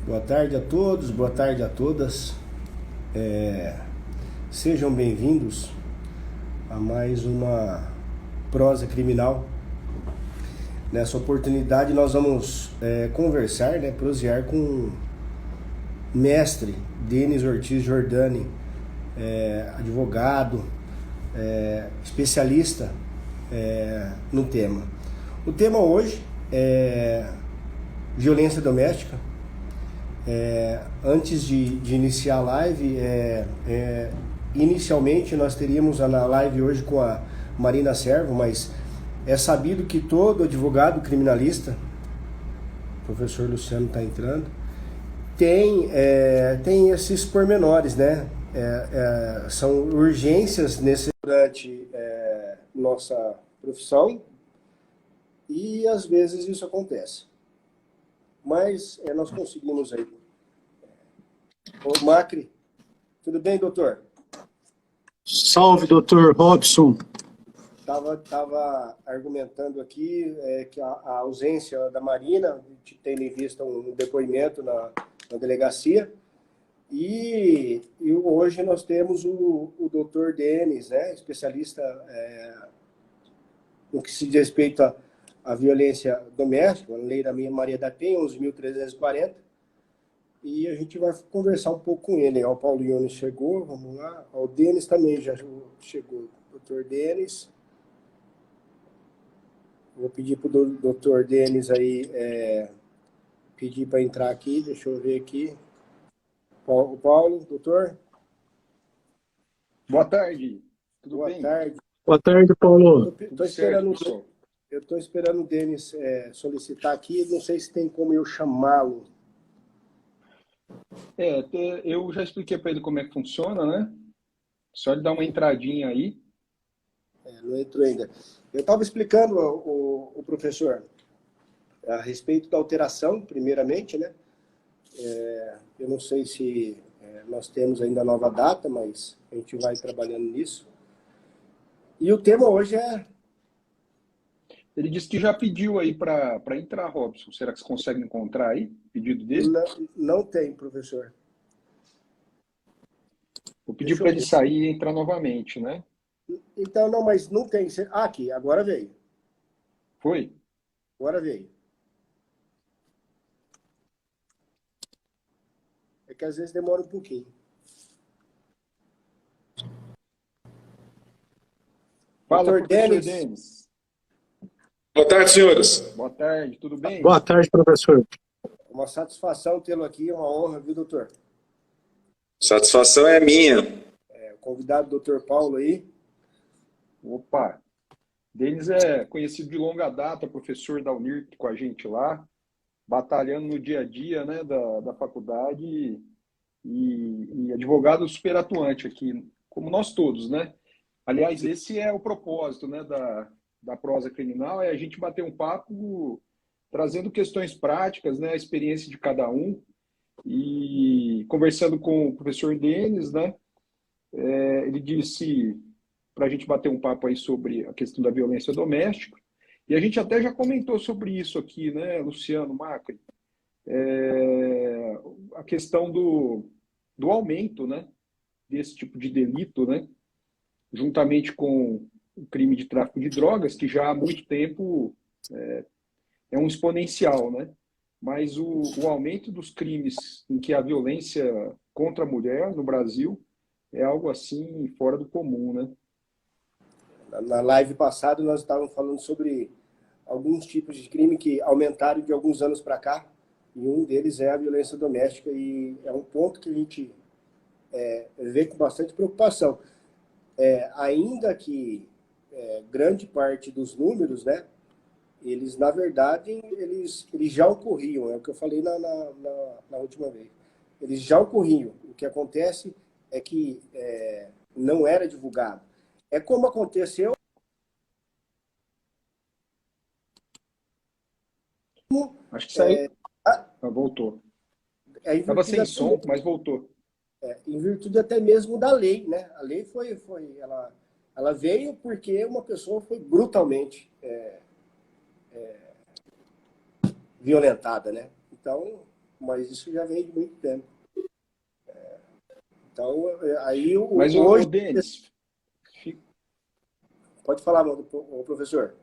Boa tarde a todos, boa tarde a todas. Sejam bem-vindos a mais uma prosa criminal. Nessa oportunidade nós vamos conversar, prosear com o mestre Denis Ortiz Jordani, advogado, especialista no tema. O tema hoje é violência doméstica. Antes de iniciar a live, inicialmente nós teríamos na live hoje com a Marina Servo, mas é sabido que todo advogado criminalista, o professor Luciano está entrando, tem esses pormenores, né? São urgências durante nossa profissão e às vezes isso acontece. Mas nós conseguimos aí. Ô, Macri, tudo bem, doutor? Salve, doutor Robson. Estava argumentando aqui que a ausência da Marina, tendo em vista um depoimento na delegacia, e hoje nós temos o doutor Denis, né, especialista no que se diz respeito à violência doméstica, a lei da Maria da Penha, 11.340, e a gente vai conversar um pouco com ele. O Paulo Ione chegou, vamos lá. O Denis também já chegou. Doutor Denis. Vou pedir para o doutor Denis aí, pedir para entrar aqui, deixa eu ver aqui. O Paulo, doutor? Boa tarde, tudo bem? Boa tarde. Boa tarde, Paulo. Eu estou esperando o Denis solicitar aqui, não sei se tem como eu chamá-lo. Eu já expliquei para ele como é que funciona, né? Só ele dar uma entradinha aí. Não entrou ainda. Eu estava explicando o professor a respeito da alteração, primeiramente, né? Eu não sei se nós temos ainda a nova data, mas a gente vai trabalhando nisso. E o tema hoje é... Ele disse que já pediu aí para entrar, Robson. Será que você consegue encontrar aí o pedido dele? Não tem, professor. Vou pedir para ele sair e entrar novamente, né? Então, não, mas não tem. Aqui, agora veio. Foi? Agora veio. É que às vezes demora um pouquinho. Fala, Doutor professor Denis. Denis. Boa tarde, senhores. Boa tarde, tudo bem? Boa tarde, professor. Uma satisfação tê-lo aqui, uma honra, viu, doutor? Satisfação é minha. O convidado, doutor Paulo aí. Opa! Denis é conhecido de longa data, professor da Unir com a gente lá, batalhando no dia a dia, né, da faculdade e advogado super atuante aqui, como nós todos, né? Aliás, esse é o propósito, né, da prosa criminal, é a gente bater um papo trazendo questões práticas, né, a experiência de cada um, e conversando com o professor Denis, né, ele disse para a gente bater um papo aí sobre a questão da violência doméstica, e a gente até já comentou sobre isso aqui, né, Luciano Macri, a questão do aumento, né, desse tipo de delito, né, juntamente com o crime de tráfico de drogas, que já há muito tempo é um exponencial, né? Mas o aumento dos crimes em que a violência contra a mulher no Brasil é algo assim fora do comum, né? Na live passada nós estávamos falando sobre alguns tipos de crime que aumentaram de alguns anos para cá, e um deles é a violência doméstica, e é um ponto que a gente vê com bastante preocupação. Ainda que grande parte dos números, né, eles, na verdade, eles já ocorriam, é o que eu falei na última vez. Eles já ocorriam. O que acontece é que não era divulgado. É como aconteceu... Acho que saiu. Voltou. Estava sem som, mas voltou. Em virtude até mesmo da lei, né? A lei ela veio porque uma pessoa foi brutalmente violentada, né? Então, mas isso já vem de muito tempo. Então, aí Mas hoje... Denis... Pode falar, o professor.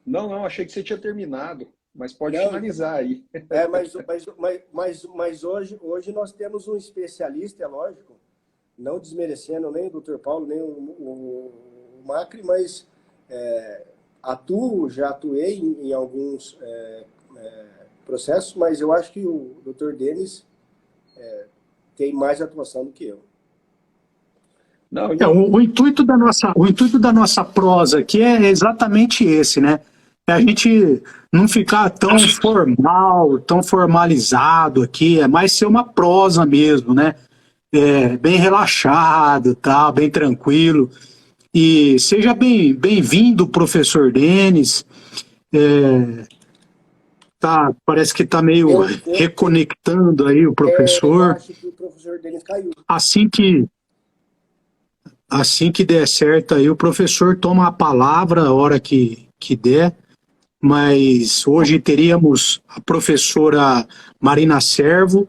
Não, achei que você tinha terminado, mas pode finalizar aí. Mas hoje nós temos um especialista, é lógico, não desmerecendo nem o Dr. Paulo, nem o Macri, mas já atuei em alguns processos, mas eu acho que o Dr. Denis tem mais atuação do que eu. Não, o intuito da nossa prosa aqui é exatamente esse, né? É a gente não ficar tão formal, tão formalizado aqui, é mais ser uma prosa mesmo, né? Bem relaxado, tá? Bem tranquilo. E seja bem-vindo, professor Denis. Parece que está meio reconectando aí o professor. Eu acho que o professor Denis caiu. Assim que der certo aí, o professor toma a palavra a hora que der, mas hoje teríamos a professora Marina Servo,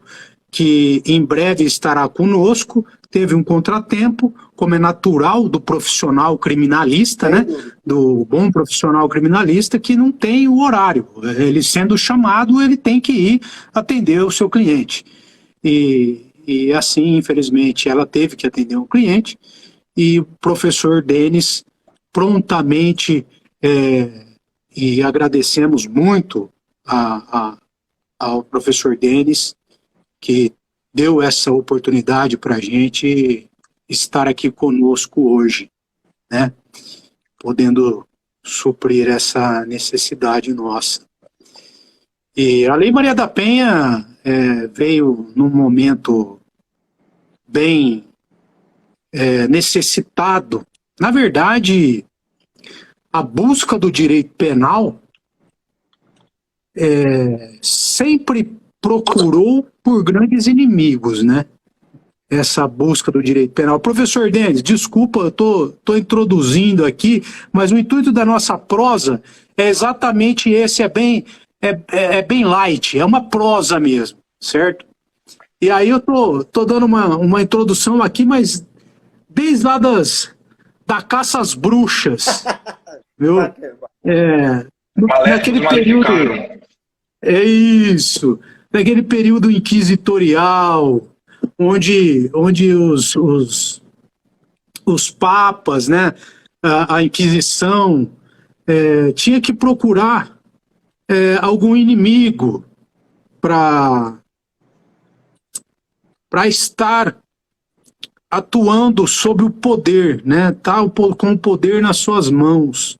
que em breve estará conosco. Teve um contratempo, como é natural do profissional criminalista, né? Do bom profissional criminalista, que não tem o horário. Ele sendo chamado, ele tem que ir atender o seu cliente. E assim, infelizmente, ela teve que atender um cliente, e o professor Denis prontamente, e agradecemos muito ao professor Denis, que deu essa oportunidade para a gente estar aqui conosco hoje, né? Podendo suprir essa necessidade nossa. E a Lei Maria da Penha veio num momento bem necessitado. Na verdade, a busca do direito penal sempre procurou por grandes inimigos, né? Essa busca do direito penal. Professor Denis, desculpa, eu tô introduzindo aqui, mas o intuito da nossa prosa é exatamente esse, é bem light, é uma prosa mesmo, certo? E aí eu tô dando uma introdução aqui, mas desde lá da caça às bruxas, viu? Naquele período... É isso, naquele período inquisitorial, onde os papas, né, a Inquisição, tinha que procurar algum inimigo para estar atuando sob o poder, né, com o poder nas suas mãos.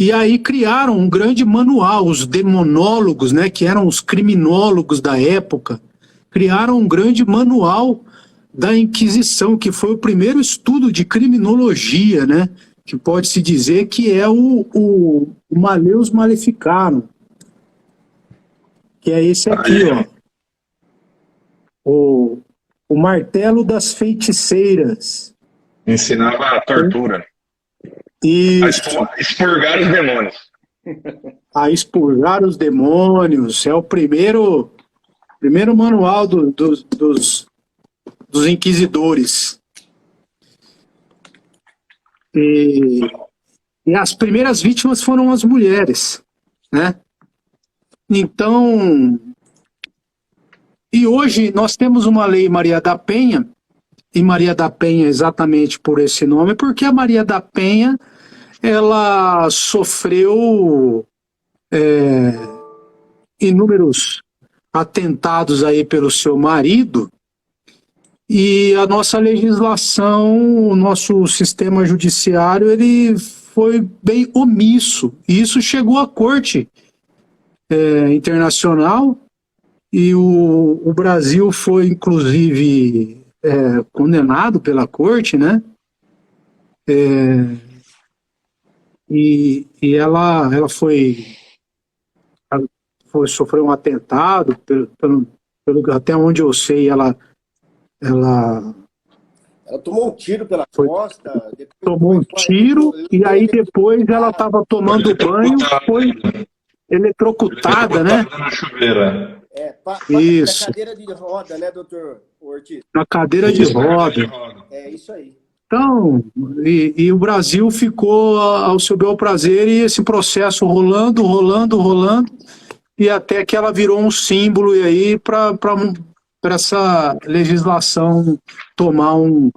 E aí criaram um grande manual, os demonólogos, né, que eram os criminólogos da época, criaram um grande manual da Inquisição, que foi o primeiro estudo de criminologia, né, que pode-se dizer que é o Malleus Maleficarum, que é esse aqui, ó, o Martelo das Feiticeiras. Ensinava a tortura. Isso. A expurgar os demônios. A expurgar os demônios. É o primeiro manual dos inquisidores. E as primeiras vítimas foram as mulheres, né? Então, e hoje nós temos uma lei Maria da Penha, e Maria da Penha exatamente por esse nome, porque a Maria da Penha, ela sofreu inúmeros atentados aí pelo seu marido, e a nossa legislação, o nosso sistema judiciário, ele foi bem omisso, e isso chegou à Corte Internacional, e o Brasil foi, inclusive, condenado pela Corte, né? E ela sofreu um atentado, até onde eu sei, ela tomou um tiro pela costa. Tomou um tiro, e aí depois ela estava tomando banho, eletrocutada, né? Na chuveira. Na Isso. cadeira de roda, né, doutor Ortiz? Na cadeira de roda. É isso aí. Então, e o Brasil ficou ao seu bel prazer e esse processo rolando, e até que ela virou um símbolo e aí para essa legislação tomar um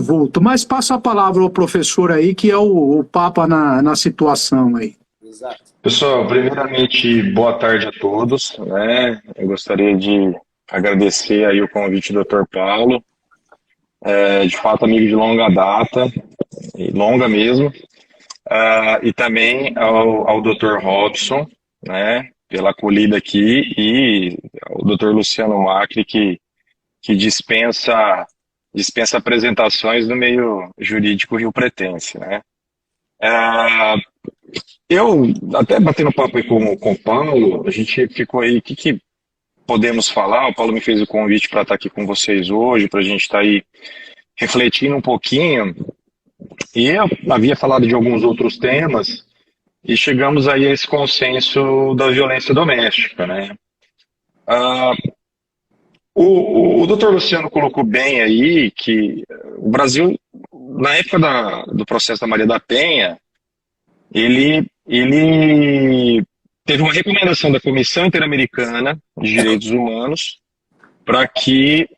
vulto. Mas passo a palavra ao professor aí, que é o Papa na situação aí. Exato. Pessoal, primeiramente, boa tarde a todos, né? Eu gostaria de agradecer aí o convite do Dr. Paulo, de fato amigo de longa data, e longa mesmo, e também ao Dr. Robson, né? Pela acolhida aqui, e ao Dr. Luciano Macri, que dispensa apresentações no meio jurídico riopretense, né? Eu, até batendo papo aí com o Paulo, a gente ficou aí, o que podemos falar? O Paulo me fez o convite para estar aqui com vocês hoje, para a gente estar aí refletindo um pouquinho, e eu havia falado de alguns outros temas, e chegamos aí a esse consenso da violência doméstica, né? O Dr. Luciano colocou bem aí que o Brasil, na época do processo da Maria da Penha, ele teve uma recomendação da Comissão Interamericana de Direitos Humanos para que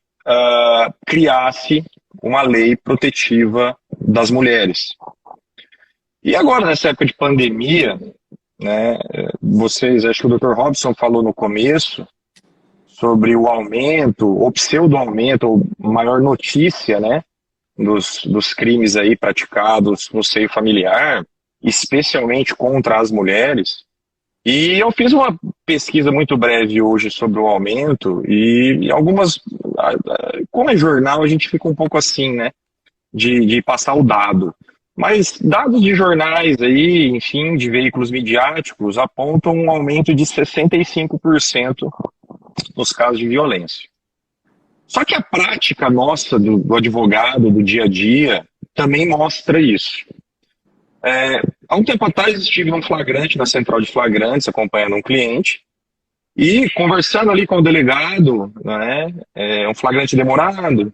criasse uma lei protetiva das mulheres. E agora, nessa época de pandemia, né, vocês, acho que o Dr. Robson falou no começo, sobre o aumento, ou pseudo-aumento, ou maior notícia, né, dos crimes aí praticados no seio familiar, especialmente contra as mulheres. E eu fiz uma pesquisa muito breve hoje sobre o aumento, e algumas, como é jornal, a gente fica um pouco assim, né, de passar o dado. Mas dados de jornais aí, enfim, de veículos midiáticos, apontam um aumento de 65% nos casos de violência. Só que a prática nossa do advogado, do dia a dia, também mostra isso. Há um tempo atrás estive num flagrante, na central de flagrantes, acompanhando um cliente, e conversando ali com o delegado, né, um flagrante demorado,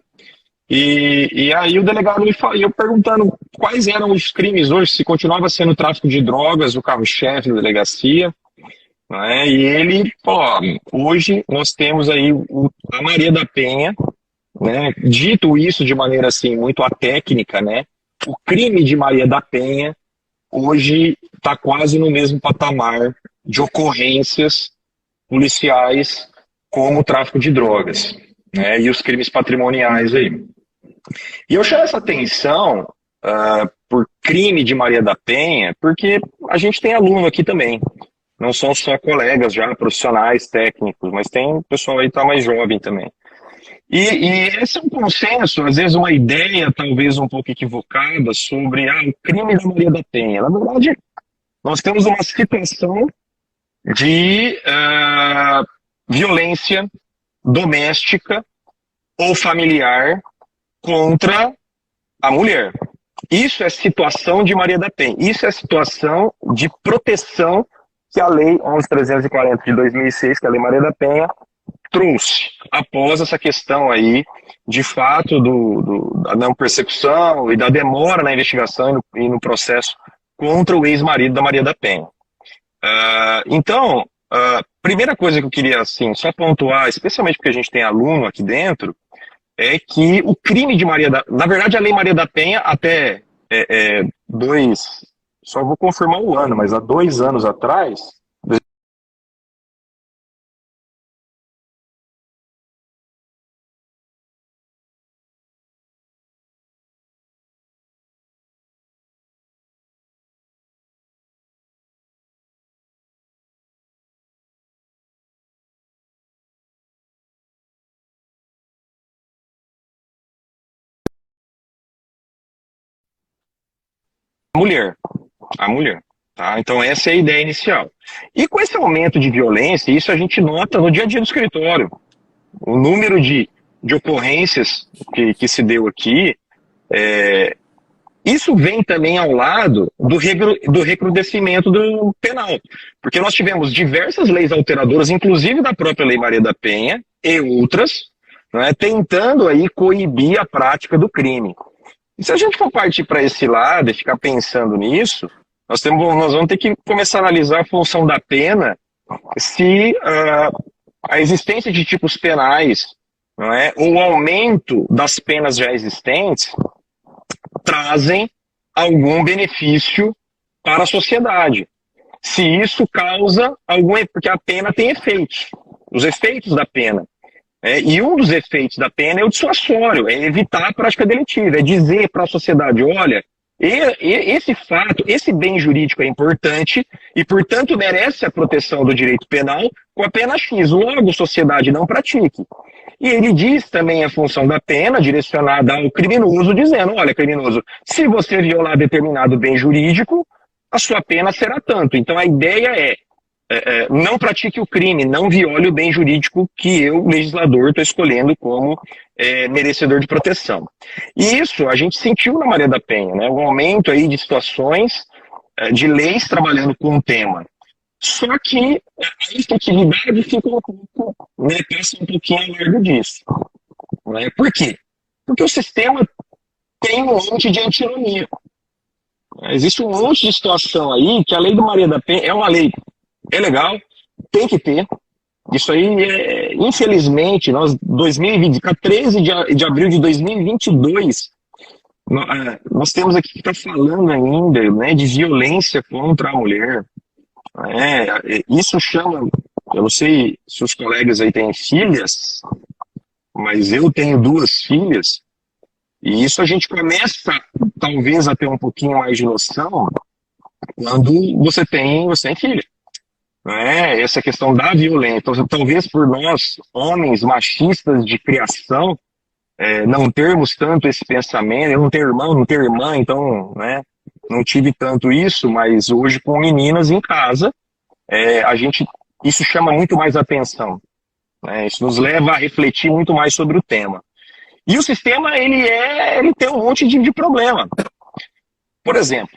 e aí o delegado eu perguntando quais eram os crimes hoje, se continuava sendo o tráfico de drogas, o carro-chefe da delegacia, né? E ele, hoje nós temos aí a Maria da Penha, né? Dito isso de maneira assim, muito atécnica, né? O crime de Maria da Penha hoje está quase no mesmo patamar de ocorrências policiais como o tráfico de drogas, né? E os crimes patrimoniais aí. E eu chamo essa atenção por crime de Maria da Penha, porque a gente tem aluno aqui também. Não são só colegas já, profissionais, técnicos, mas tem pessoal aí que está mais jovem também. E esse é um consenso, às vezes uma ideia talvez um pouco equivocada sobre o crime da Maria da Penha. Na verdade, nós temos uma situação de violência doméstica ou familiar contra a mulher. Isso é situação de Maria da Penha. Isso é situação de proteção que a Lei 11.340 de 2006, que é a Lei Maria da Penha, trouxe após essa questão aí, de fato, da não persecução e da demora na investigação e no processo contra o ex-marido da Maria da Penha. Então, primeira coisa que eu queria assim, só pontuar, especialmente porque a gente tem aluno aqui dentro, é que o crime de na verdade a Lei Maria da Penha até só vou confirmar o ano, mas há 2 anos atrás, a mulher. Tá? Então essa é a ideia inicial. E com esse aumento de violência, isso a gente nota no dia a dia do escritório. O número de ocorrências que se deu aqui, Isso vem também ao lado do recrudescimento do penal, porque nós tivemos diversas leis alteradoras, inclusive da própria Lei Maria da Penha e outras, né, tentando aí coibir a prática do crime. E se a gente for partir para esse lado e ficar pensando nisso, nós vamos ter que começar a analisar a função da pena, se a existência de tipos penais, não é, ou o aumento das penas já existentes trazem algum benefício para a sociedade. Se isso causa algum... Porque a pena tem efeitos, os efeitos da pena. E um dos efeitos da pena é o dissuasório, é evitar a prática delitiva, é dizer para a sociedade, olha, esse fato, esse bem jurídico é importante e, portanto, merece a proteção do direito penal com a pena X. Logo, sociedade, não pratique. E ele diz também a função da pena direcionada ao criminoso, dizendo, olha, criminoso, se você violar determinado bem jurídico, a sua pena será tanto. Então, a ideia é, não pratique o crime, não viole o bem jurídico que eu, legislador, estou escolhendo como merecedor de proteção. E isso a gente sentiu na Maria da Penha, né? Um aumento aí de situações de leis trabalhando com o tema. Só que a efetividade fica um pouco, né, passa um pouquinho ao largo disso. Né? Por quê? Porque o sistema tem um monte de antinomia. Existe um monte de situação aí que a lei do Maria da Penha é uma lei, é legal, tem que ter. Isso aí, infelizmente, nós, 2020, 13 de abril de 2022, nós temos aqui que estar falando ainda, né, de violência contra a mulher. Isso chama, eu não sei se os colegas aí têm filhas, mas eu tenho 2 filhas, e isso a gente começa, talvez, a ter um pouquinho mais de noção quando você tem filha. Essa questão da violência. Então, talvez por nós, homens machistas de criação, não termos tanto esse pensamento, eu não tenho irmão, não tenho irmã, então, né, não tive tanto isso, mas hoje com meninas em casa, isso chama muito mais atenção. Isso nos leva a refletir muito mais sobre o tema. E o sistema, ele tem um monte de problema. Por exemplo,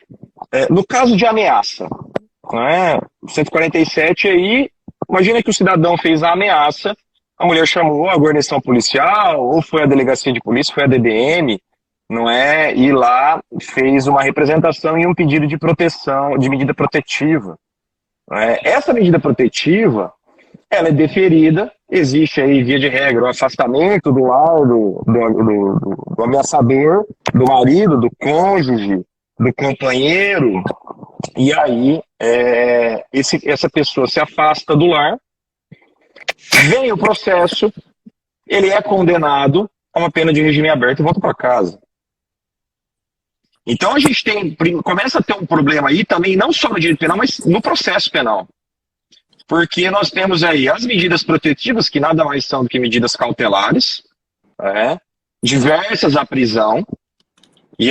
no caso de ameaça, 147 aí, imagina que o cidadão fez a ameaça, a mulher chamou a guarnição policial, ou foi a delegacia de polícia, foi a DDM, e lá fez uma representação e um pedido de proteção, de medida protetiva. Essa medida protetiva, ela é deferida, existe aí, via de regra, o afastamento do lar do ameaçador, do marido, do cônjuge, do companheiro, e aí essa pessoa se afasta do lar, vem o processo, ele é condenado a uma pena de regime aberto e volta para casa. Então a gente começa a ter um problema aí também, não só no direito penal, mas no processo penal. Porque nós temos aí as medidas protetivas, que nada mais são do que medidas cautelares, diversas à prisão, e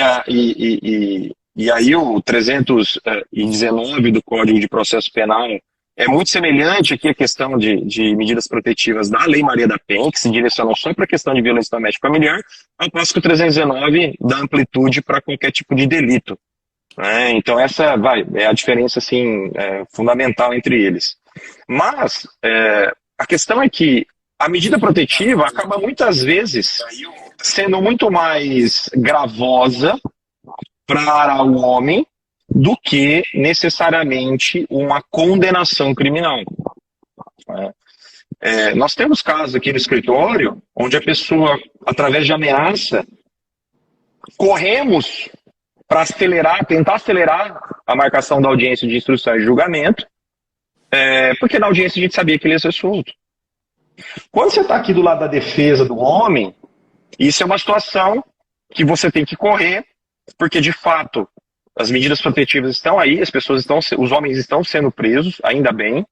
aí o 319 do Código de Processo Penal é muito semelhante aqui à questão de medidas protetivas da Lei Maria da Penha, que se direcionam só para a questão de violência doméstica familiar, ao passo que o 319 dá amplitude para qualquer tipo de delito. Então essa é a diferença assim, fundamental entre eles. Mas a questão é que a medida protetiva acaba muitas vezes sendo muito mais gravosa para o homem do que necessariamente uma condenação criminal. Nós temos casos aqui no escritório onde a pessoa, através de ameaça, corremos para tentar acelerar a marcação da audiência de instrução e julgamento, porque na audiência a gente sabia que ele ia ser solto. Quando você está aqui do lado da defesa do homem, isso é uma situação que você tem que correr, porque de fato as medidas protetivas estão aí, os homens estão sendo presos, ainda bem,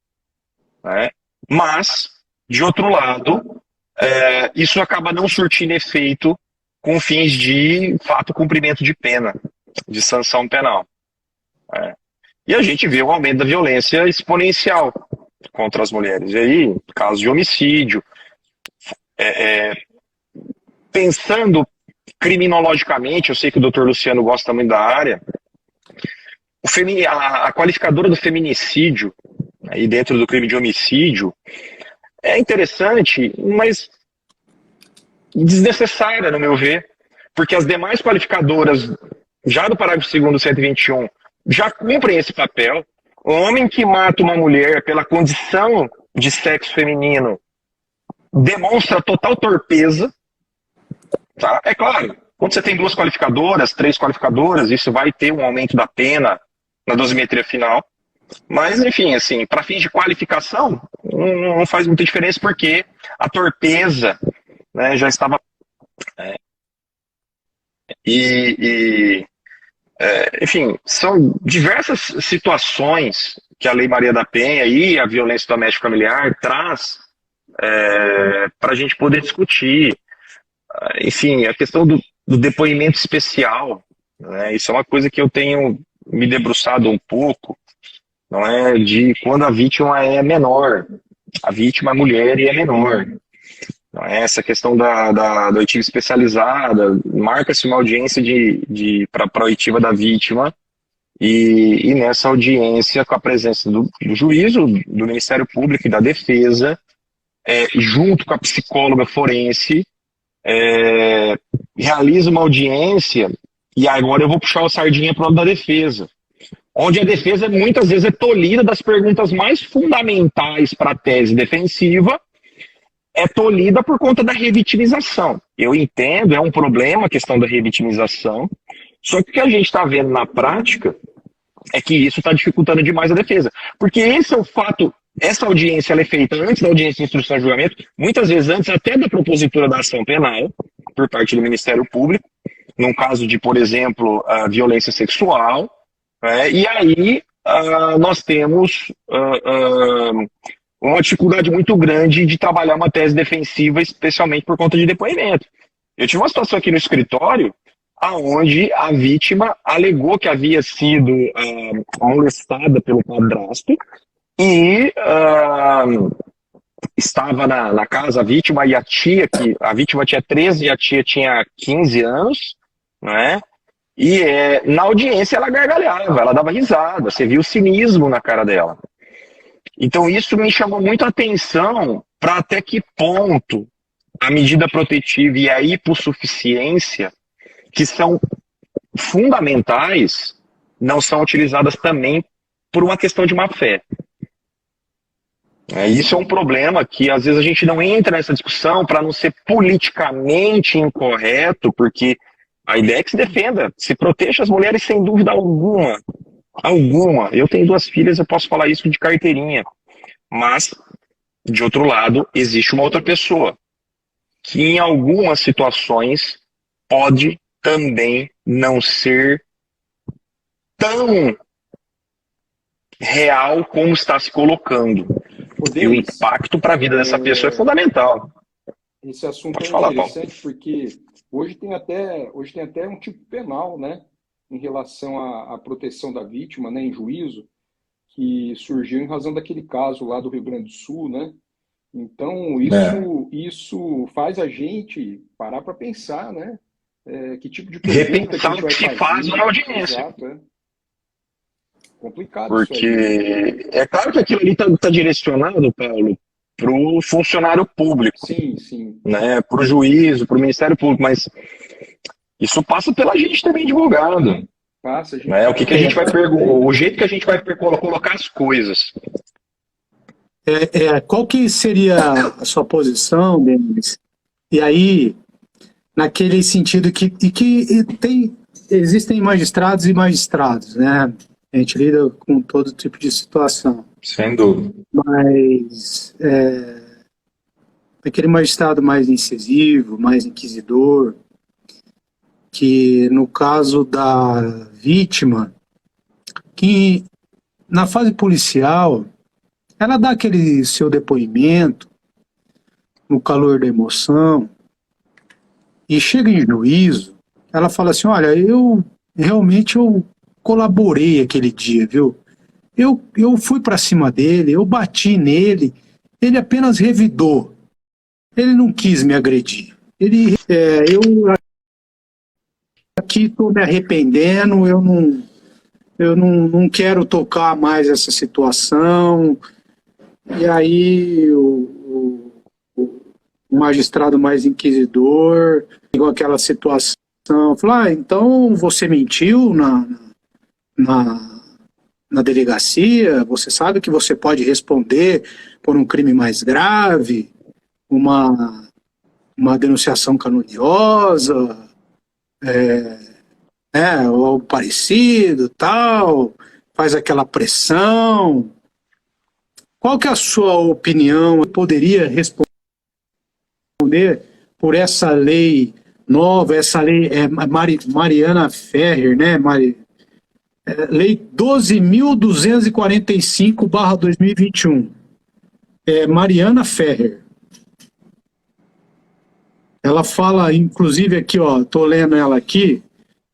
mas, de outro lado, isso acaba não surtindo efeito com fins de fato cumprimento de pena, de sanção penal. E a gente vê um aumento da violência exponencial contra as mulheres. E aí, casos de homicídio, pensando criminologicamente, eu sei que o doutor Luciano gosta muito da área, a qualificadora do feminicídio, aí dentro do crime de homicídio, é interessante, mas desnecessária, no meu ver, porque as demais qualificadoras, já do parágrafo 2º do 121, já cumprem esse papel. O homem que mata uma mulher pela condição de sexo feminino demonstra total torpeza. Tá? É claro, quando você tem 2 qualificadoras, 3 qualificadoras, isso vai ter um aumento da pena na dosimetria final. Mas, enfim, assim, para fins de qualificação, não faz muita diferença, porque a torpeza, né, já estava... enfim, são diversas situações que a Lei Maria da Penha e a violência doméstica familiar traz para a gente poder discutir. Enfim, a questão do depoimento especial, né, isso é uma coisa que eu tenho me debruçado um pouco, não é, de quando a vítima é menor, a vítima é mulher e é menor. Não é? Essa questão da oitiva especializada, marca-se uma audiência para a oitiva da vítima, e nessa audiência, com a presença do juízo, do Ministério Público e da Defesa, junto com a psicóloga forense, realiza uma audiência, e agora eu vou puxar a sardinha para o lado da defesa, onde a defesa muitas vezes é tolhida das perguntas mais fundamentais para a tese defensiva, é tolhida por conta da revitimização. Eu entendo, é um problema a questão da revitimização, só que o que a gente está vendo na prática é que isso está dificultando demais a defesa. Porque esse é o fato, essa audiência ela é feita antes da audiência de instrução e julgamento, muitas vezes antes até da propositura da ação penal, por parte do Ministério Público, num caso de, por exemplo, a violência sexual, e aí nós temos uma dificuldade muito grande de trabalhar uma tese defensiva, especialmente por conta de depoimento. Eu tive uma situação aqui no escritório, onde a vítima alegou que havia sido molestada pelo padrasto e estava na casa a vítima e a tia, que a vítima tinha 13 e a tia tinha 15 anos, né? E na audiência ela gargalhava, ela dava risada, você viu o cinismo na cara dela. Então isso me chamou muito a atenção para até que ponto a medida protetiva e a hipossuficiência, que são fundamentais, não são utilizadas também por uma questão de má-fé. Isso é um problema que às vezes a gente não entra nessa discussão para não ser politicamente incorreto, porque a ideia é que se defenda, se proteja as mulheres sem dúvida alguma. Alguma. Eu tenho 2 filhas, eu posso falar isso de carteirinha. Mas, de outro lado, existe uma outra pessoa que em algumas situações pode também não ser tão real como está se colocando. E o impacto para a vida dessa pessoa é fundamental. Esse assunto Pode é falar, interessante, Paulo. porque hoje tem até um tipo penal, né, em relação à proteção da vítima, né, em juízo, que surgiu em razão daquele caso lá do Rio Grande do Sul, né? Então, isso faz a gente parar para pensar, né? Que tipo de pergunta que a gente vai fazer. Faz uma audiência. Exato, complicado Porque isso aí. é claro que aquilo ali está direcionado, Paulo, para o funcionário público. Sim. Né, para o juízo, para o Ministério Público, mas isso passa pela gente também, advogado. Passa, gente. Né, o que a gente vai o jeito que a gente vai colocar as coisas. Qual que seria a sua posição, Denis? E aí, naquele sentido que existem magistrados e magistrados, né? A gente lida com todo tipo de situação. Sem dúvida. Mas aquele magistrado mais incisivo, mais inquisidor, que no caso da vítima, que na fase policial, ela dá aquele seu depoimento no calor da emoção e chega em juízo, ela fala assim, olha, eu colaborei aquele dia, viu? Eu fui para cima dele, eu bati nele, ele apenas revidou. Ele não quis me agredir. Eu aqui estou me arrependendo, eu não quero tocar mais essa situação. E aí o magistrado mais inquisidor, igual aquela situação, falou, então você mentiu na delegacia, você sabe que você pode responder por um crime mais grave, uma denunciação caluniosa, ou algo parecido, tal, faz aquela pressão. Qual que é a sua opinião? Poderia responder por essa lei nova, essa lei Mariana Ferrer, né? Lei 12.245/2021. Mariana Ferrer. Ela fala, inclusive aqui, estou lendo ela aqui,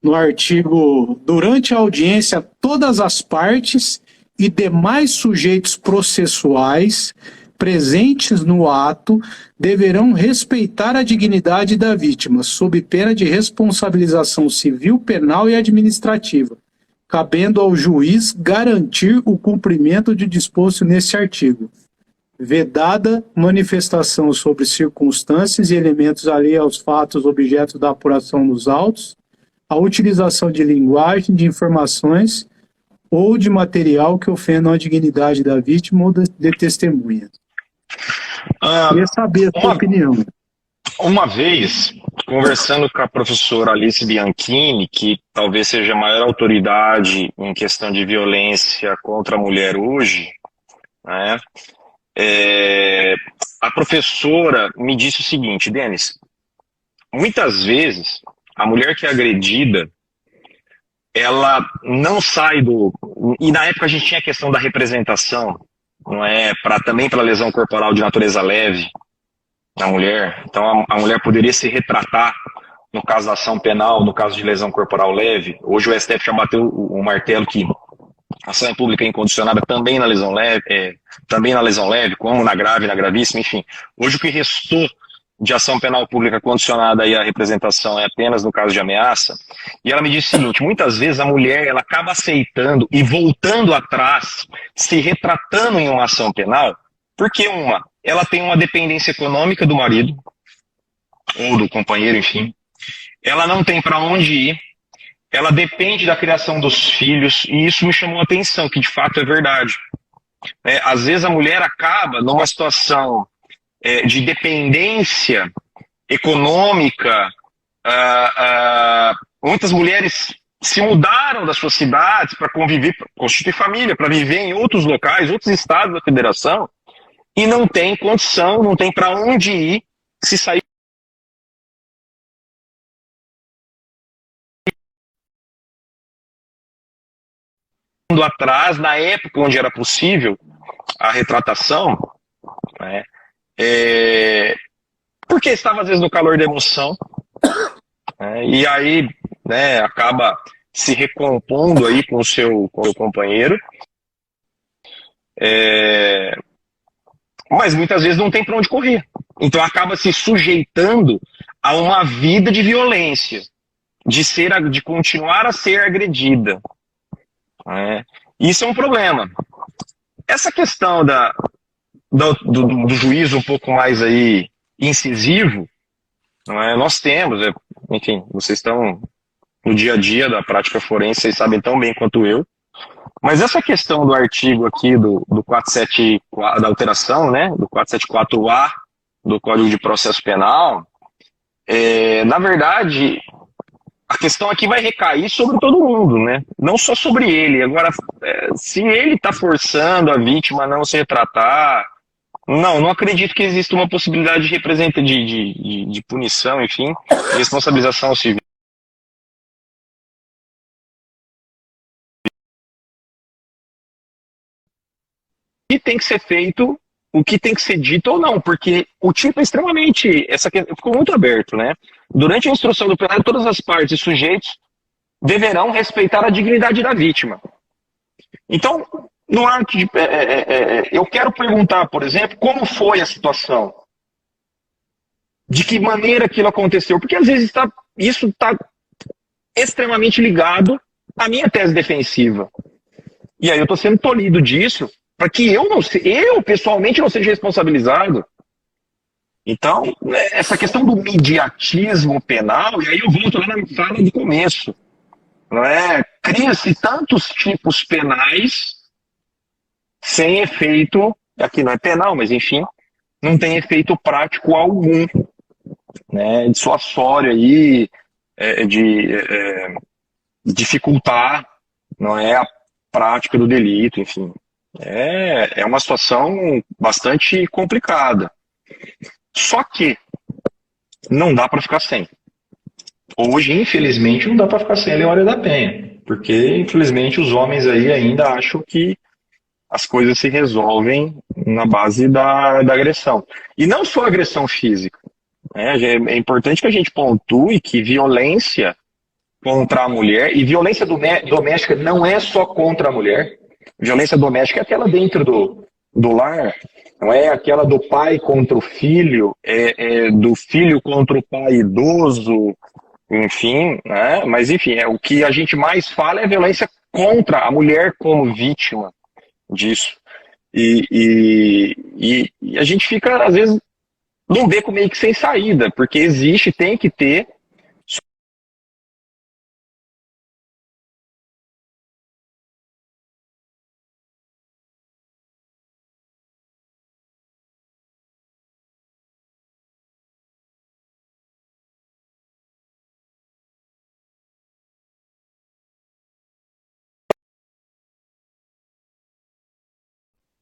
no artigo, durante a audiência, todas as partes e demais sujeitos processuais presentes no ato deverão respeitar a dignidade da vítima, sob pena de responsabilização civil, penal e administrativa, cabendo ao juiz garantir o cumprimento de disposto nesse artigo, vedada manifestação sobre circunstâncias e elementos alheios aos fatos objeto da apuração dos autos, a utilização de linguagem, de informações ou de material que ofendam a dignidade da vítima ou de testemunha. Queria saber a sua opinião. Uma vez, conversando com a professora Alice Bianchini, que talvez seja a maior autoridade em questão de violência contra a mulher hoje, né, a professora me disse o seguinte: Denis, muitas vezes a mulher que é agredida, ela não sai do... E na época a gente tinha a questão da representação, não é? Também para lesão corporal de natureza leve na mulher. Então a mulher poderia se retratar no caso da ação penal, no caso de lesão corporal leve. Hoje o STF já bateu o martelo que ação pública incondicionada também na lesão leve, como na grave, na gravíssima, enfim. Hoje o que restou de ação penal pública condicionada aí à representação é apenas no caso de ameaça. E ela me disse o seguinte: muitas vezes a mulher ela acaba aceitando e voltando atrás, se retratando em uma ação penal, porque ela tem uma dependência econômica do marido, ou do companheiro, enfim. Ela não tem para onde ir, ela depende da criação dos filhos, e isso me chamou a atenção, que de fato é verdade. Às vezes a mulher acaba numa situação de dependência econômica. Muitas mulheres se mudaram das suas cidades para conviver, para constituir família, para viver em outros locais, outros estados da federação, e não tem condição, não tem para onde ir se sair atrás, na época onde era possível a retratação, né? Porque estava às vezes no calor da emoção, e aí, né, acaba se recompondo aí com o seu companheiro, mas muitas vezes não tem para onde correr, então acaba se sujeitando a uma vida de violência, de continuar a ser agredida. Isso é um problema. Essa questão do juízo um pouco mais aí incisivo, nós temos, enfim, vocês estão no dia a dia da prática forense, vocês sabem tão bem quanto eu, mas essa questão do artigo aqui do 474, da alteração, né, do 474A do Código de Processo Penal, na verdade, a questão aqui vai recair sobre todo mundo, né? Não só sobre ele. Agora, se ele está forçando a vítima a não se retratar, não acredito que exista uma possibilidade de punição, enfim, de responsabilização civil. E tem que ser feito o que tem que ser dito ou não, porque o tipo é extremamente... ficou muito aberto, né? Durante a instrução do plenário, todas as partes e sujeitos deverão respeitar a dignidade da vítima. Então, no ato de... eu quero perguntar, por exemplo, como foi a situação? De que maneira aquilo aconteceu? Porque às vezes isso está extremamente ligado à minha tese defensiva. E aí eu estou sendo tolhido disso para que eu pessoalmente não seja responsabilizado. Então, essa questão do mediatismo penal, e aí eu volto lá na fala do começo, não é? Cria-se tantos tipos penais sem efeito, aqui não é penal, mas enfim, não tem efeito prático algum, né? Dissuasório aí, de dificultar, não é, a prática do delito, enfim. É uma situação bastante complicada. Só que não dá para ficar sem. Hoje, infelizmente, não dá para ficar sem a Lei Maria da Penha, porque, infelizmente, os homens aí ainda acham que as coisas se resolvem na base da agressão. E não só agressão física. Né? É importante que a gente pontue que violência contra a mulher, e violência doméstica não é só contra a mulher. Violência doméstica é aquela dentro do lar, não é aquela do pai contra o filho, do filho contra o pai idoso, enfim, né? Mas enfim, o que a gente mais fala é violência contra a mulher como vítima disso. E a gente fica, às vezes, num beco meio que sem saída, porque existe, tem que ter.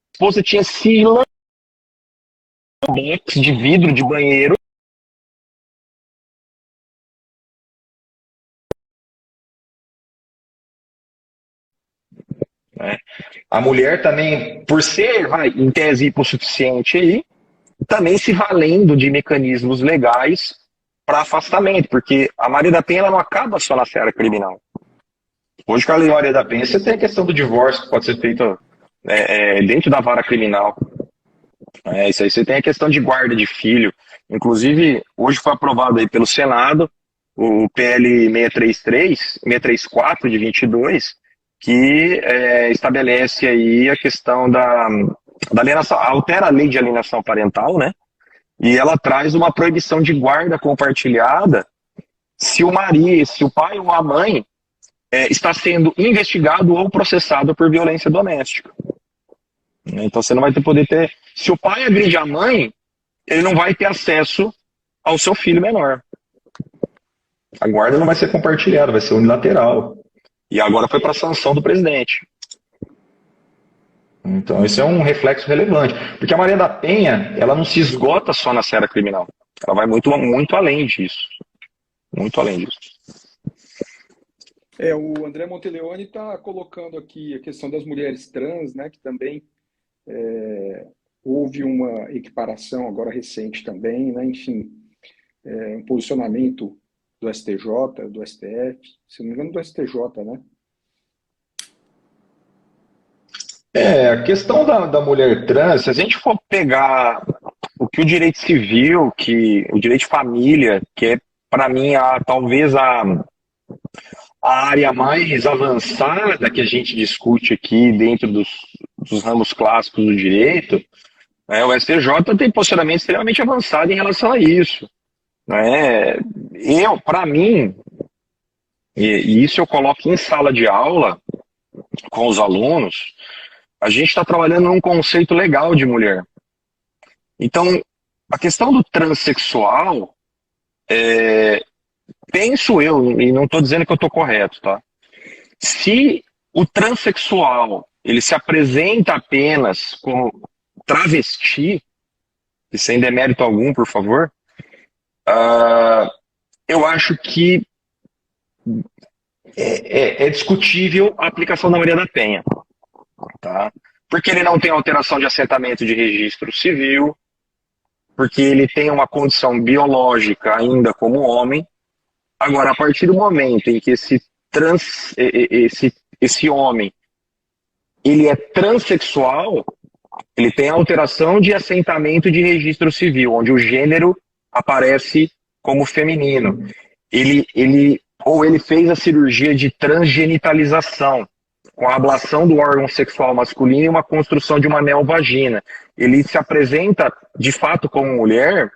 A esposa tinha sigla de vidro de banheiro. Né? A mulher também, por ser, em tese, hipossuficiente aí, também se valendo de mecanismos legais para afastamento, porque a Maria da Penha ela não acaba só na seara criminal. Hoje, com a Lei Maria da Penha, você tem a questão do divórcio, que pode ser feito dentro da vara criminal. Isso aí, você tem a questão de guarda de filho. Inclusive, hoje foi aprovado aí pelo Senado o PL 634 de 22, que estabelece aí a questão da alienação, altera a lei de alienação parental, né? E ela traz uma proibição de guarda compartilhada se o marido, se o pai ou a mãe está sendo investigado ou processado por violência doméstica. Então você não vai poder ter. Se o pai agride a mãe, ele não vai ter acesso ao seu filho menor. A guarda não vai ser compartilhada, vai ser unilateral. E agora foi para a sanção do presidente. Então isso é um reflexo relevante. Porque a Maria da Penha, ela não se esgota só na seara criminal. Ela vai muito, muito além disso. Muito além disso. O André Monteleone está colocando aqui a questão das mulheres trans, né, que também houve uma equiparação agora recente também, né, enfim, um posicionamento do STJ, do STF, se não me engano do STJ, né? A questão da mulher trans, se a gente for pegar o que o direito civil, que o direito de família, que é, para mim, talvez a área mais avançada que a gente discute aqui dentro dos ramos clássicos do direito, o STJ tem posicionamento extremamente avançado em relação a isso. Para mim, e isso eu coloco em sala de aula com os alunos, a gente está trabalhando num conceito legal de mulher. Então, a questão do transexual, penso eu, e não estou dizendo que eu estou correto, tá? Se o transexual ele se apresenta apenas como travesti, e sem demérito algum, por favor, eu acho que é discutível a aplicação da Maria da Penha. Tá? Porque ele não tem alteração de assentamento de registro civil, porque ele tem uma condição biológica ainda como homem. Agora, a partir do momento em que esse homem ele é transexual, ele tem alteração de assentamento de registro civil, onde o gênero aparece como feminino. Ele ou ele fez a cirurgia de transgenitalização, com a ablação do órgão sexual masculino e uma construção de uma neovagina. Ele se apresenta, de fato, como mulher.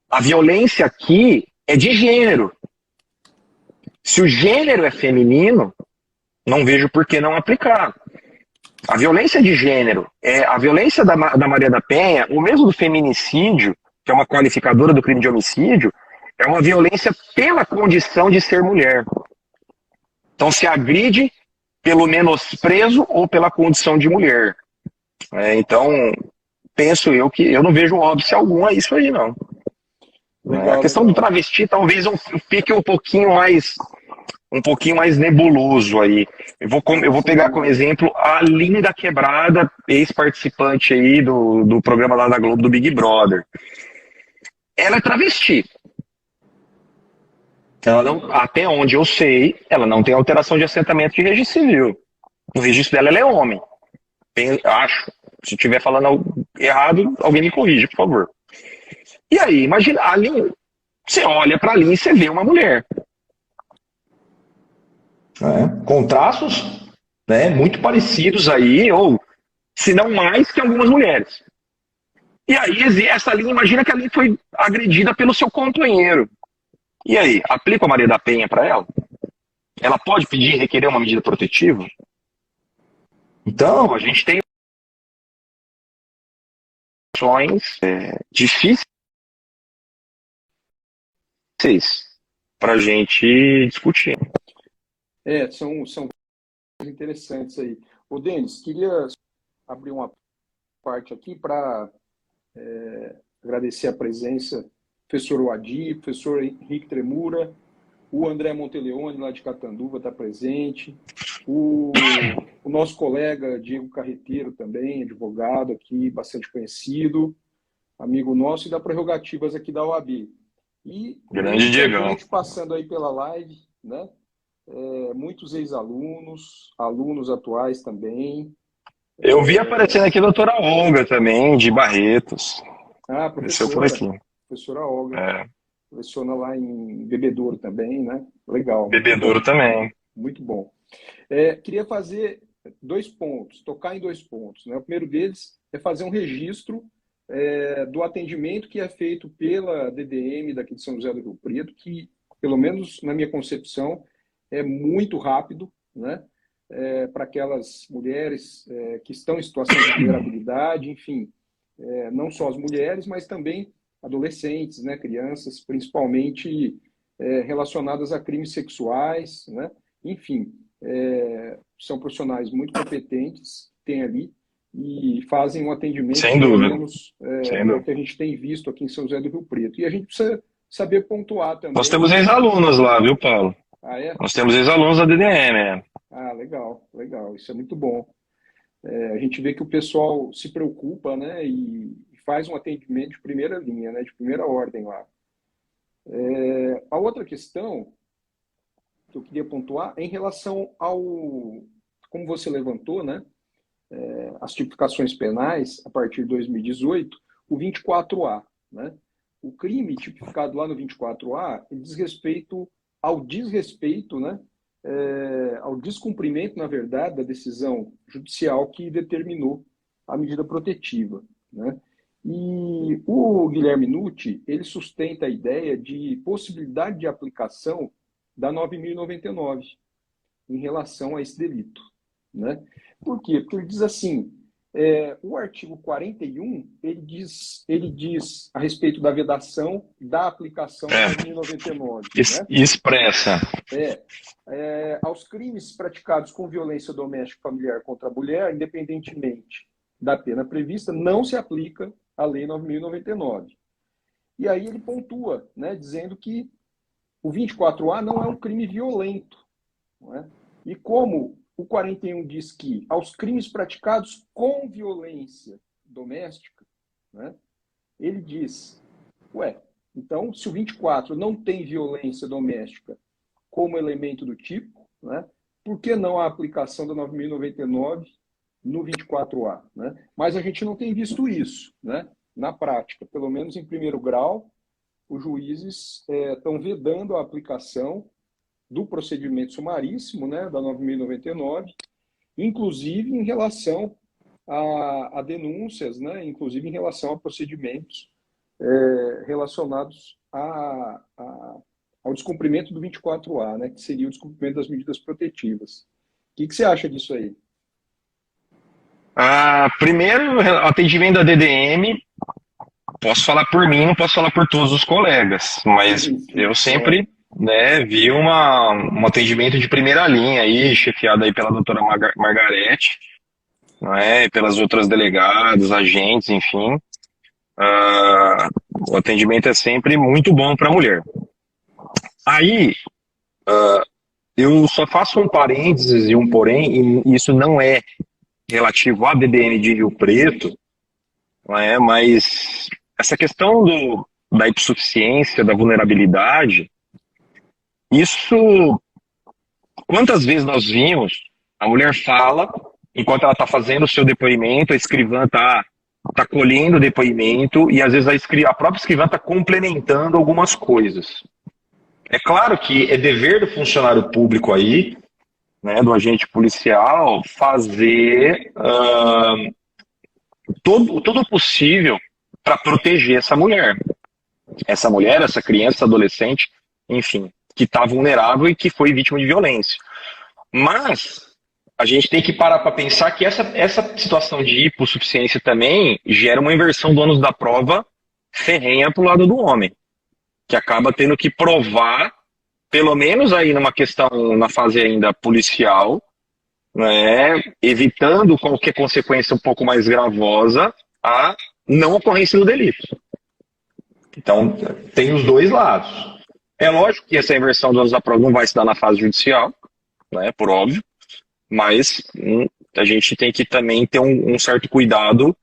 A violência aqui é de gênero. Se o gênero é feminino, não vejo por que não aplicar. A violência de gênero, a violência da Maria da Penha, o mesmo do feminicídio, que é uma qualificadora do crime de homicídio, é uma violência pela condição de ser mulher. Então se agride pelo menosprezo ou pela condição de mulher. Então, penso eu que eu não vejo óbice algum a isso aí, não. Legal, a questão do travesti talvez fique um pouquinho mais nebuloso aí. Eu vou pegar como exemplo a Linda Quebrada, ex-participante aí do programa lá da Globo, do Big Brother. Ela é travesti. Ela não, até onde eu sei, ela não tem alteração de assentamento de registro civil. No registro dela, ela é homem. Acho. Se estiver falando errado, alguém me corrige, por favor. E aí, imagina, ali, você olha para ali e você vê uma mulher. Com traços, né, muito parecidos aí, ou se não mais que algumas mulheres. E aí, essa linha, imagina que a linha foi agredida pelo seu companheiro. E aí, aplica a Maria da Penha para ela? Ela pode pedir, requerer uma medida protetiva? Então, a gente tem ações difíceis para a gente discutir. São interessantes aí. Ô, Denis, queria abrir uma parte aqui para agradecer a presença do professor Wadi, professor Henrique Tremura, o André Monteleone, lá de Catanduva, está presente, o nosso colega Diego Carreteiro também, advogado aqui, bastante conhecido, amigo nosso, e da Prerrogativas aqui da OAB. E grande Diegão. gente passando aí pela live, né? Muitos ex-alunos, alunos atuais também. Eu vi aparecendo aqui a doutora Olga também, de Barretos. Professora Olga. Leciona lá em Bebedouro também, né? Legal. Bebedouro também. Muito bom. Queria fazer 2 pontos, tocar em 2 pontos. Né? O primeiro deles é fazer um registro do atendimento que é feito pela DDM daqui de São José do Rio Preto, que, pelo menos na minha concepção, é muito rápido, né? Para aquelas mulheres que estão em situação de vulnerabilidade, enfim, não só as mulheres, mas também adolescentes, né? Crianças, principalmente relacionadas a crimes sexuais, né? Enfim, são profissionais muito competentes, tem ali, e fazem um atendimento, sem dúvida, pelo menos, o que a gente tem visto aqui em São José do Rio Preto. E a gente precisa saber pontuar também. Nós temos ex-alunos lá, viu, Paulo? Ah, é? Nós temos ex-alunos da DDM. Ah, legal, legal. Isso é muito bom. A gente vê que o pessoal se preocupa, né, e faz um atendimento de primeira linha, né, de primeira ordem lá. A outra questão que eu queria pontuar é em relação ao, como você levantou, né, as tipificações penais a partir de 2018, o 24A, né? O crime tipificado lá no 24A, ele diz respeito ao desrespeito, né, ao descumprimento, na verdade, da decisão judicial que determinou a medida protetiva, né? E o Guilherme Nutti, ele sustenta a ideia de possibilidade de aplicação da 9.099 em relação a esse delito, né? Por quê? Porque ele diz assim, o artigo 41, ele diz a respeito da vedação da aplicação da 9.099. Né? Expressa. Aos crimes praticados com violência doméstica e familiar contra a mulher, independentemente da pena prevista, não se aplica a Lei 9.099. E aí ele pontua, né, dizendo que o 24A não é um crime violento. Não é? E como o 41 diz que aos crimes praticados com violência doméstica, né, ele diz, então se o 24 não tem violência doméstica como elemento do tipo, né, por que não a aplicação da 9.099 no 24A? Né? Mas a gente não tem visto isso, né, na prática. Pelo menos em primeiro grau, os juízes estão vedando a aplicação do procedimento sumaríssimo, né, da 9.099, inclusive em relação a denúncias, né, inclusive em relação a procedimentos relacionados ao descumprimento do 24A, né, que seria o descumprimento das medidas protetivas. O que você acha disso aí? Primeiro, atendimento da DDM, posso falar por mim, não posso falar por todos os colegas, mas eu sempre, né, vi um atendimento de primeira linha aí, chefiado aí pela doutora Margarete, né, pelas outras delegadas, agentes, enfim. O atendimento é sempre muito bom para a mulher. Aí, eu só faço um parênteses e um porém, e isso não é relativo à DDM de Rio Preto, não é, mas essa questão da hipossuficiência, da vulnerabilidade, isso, quantas vezes nós vimos, a mulher fala, enquanto ela está fazendo o seu depoimento, a escrivã está colhendo o depoimento, e às vezes a própria escrivã está complementando algumas coisas. É claro que é dever do funcionário público aí, né, do agente policial, fazer todo o possível para proteger essa mulher, essa criança, essa adolescente, enfim, que está vulnerável e que foi vítima de violência. Mas a gente tem que parar para pensar que essa situação de hipossuficiência também gera uma inversão do ônus da prova ferrenha para o lado do homem, que acaba tendo que provar, pelo menos aí numa questão, na fase ainda policial, né, evitando qualquer consequência um pouco mais gravosa, a não ocorrência do delito. Então, tem os dois lados. É lógico que essa inversão do ônus da prova não vai se dar na fase judicial, né, por óbvio, mas a gente tem que também ter um certo cuidado,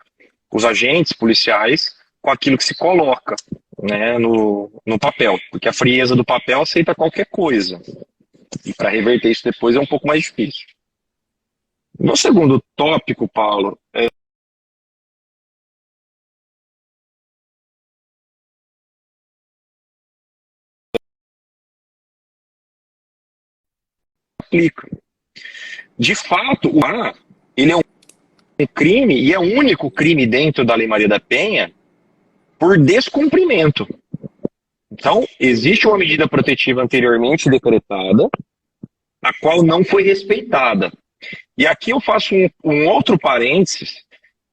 os agentes policiais, com aquilo que se coloca, né, no papel, porque a frieza do papel aceita qualquer coisa, e para reverter isso depois é um pouco mais difícil. No segundo tópico, Paulo, aplica. De fato, ele é um crime, e é o único crime dentro da Lei Maria da Penha, por descumprimento. Então, existe uma medida protetiva anteriormente decretada, a qual não foi respeitada. E aqui eu faço um outro parênteses,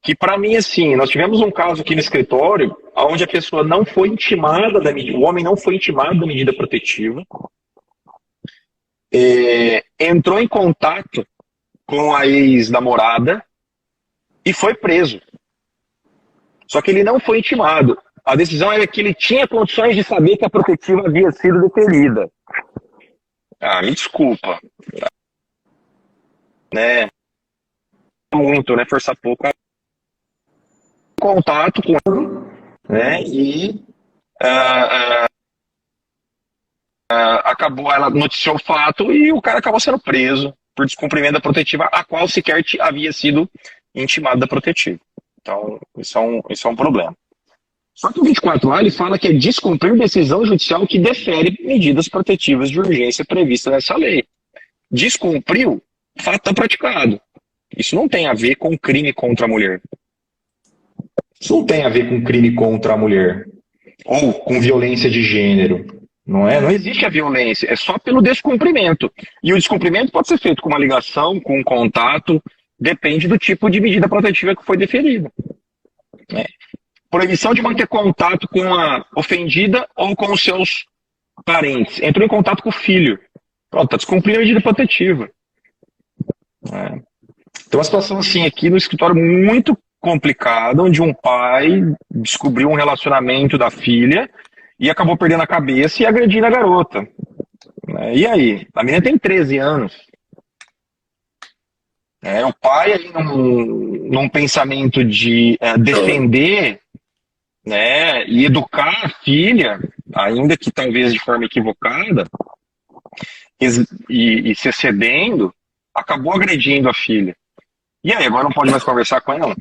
que para mim, assim, nós tivemos um caso aqui no escritório, onde a pessoa não foi intimada da medida, o homem não foi intimado da medida protetiva, entrou em contato com a ex-namorada e foi preso. Só que ele não foi intimado. A decisão era que ele tinha condições de saber que a protetiva havia sido deferida. Me desculpa. Né? Muito, né? Forçar pouco. Contato com ele, né? E acabou, ela noticiou o fato e o cara acabou sendo preso por descumprimento da protetiva, a qual sequer havia sido intimado da protetiva. Então, isso é um problema. Só que o 24A ele fala que é descumprir decisão judicial que defere medidas protetivas de urgência previstas nessa lei. Descumpriu, fato está praticado. Isso não tem a ver com crime contra a mulher. Isso não tem a ver com crime contra a mulher. Ou com violência de gênero. Não é? Não existe a violência, é só pelo descumprimento. E o descumprimento pode ser feito com uma ligação, com um contato, depende do tipo de medida protetiva que foi deferida. Proibição de manter contato com a ofendida ou com os seus parentes. Entrou em contato com o filho. Pronto, está descumprindo a medida protetiva. Então, uma situação assim aqui no escritório muito complicada, onde um pai descobriu um relacionamento da filha e acabou perdendo a cabeça e agredindo a garota. E aí? A menina tem 13 anos. O pai aí num pensamento de defender, né, e educar a filha, ainda que talvez de forma equivocada, e se excedendo, acabou agredindo a filha. E aí, agora não pode mais conversar com ela?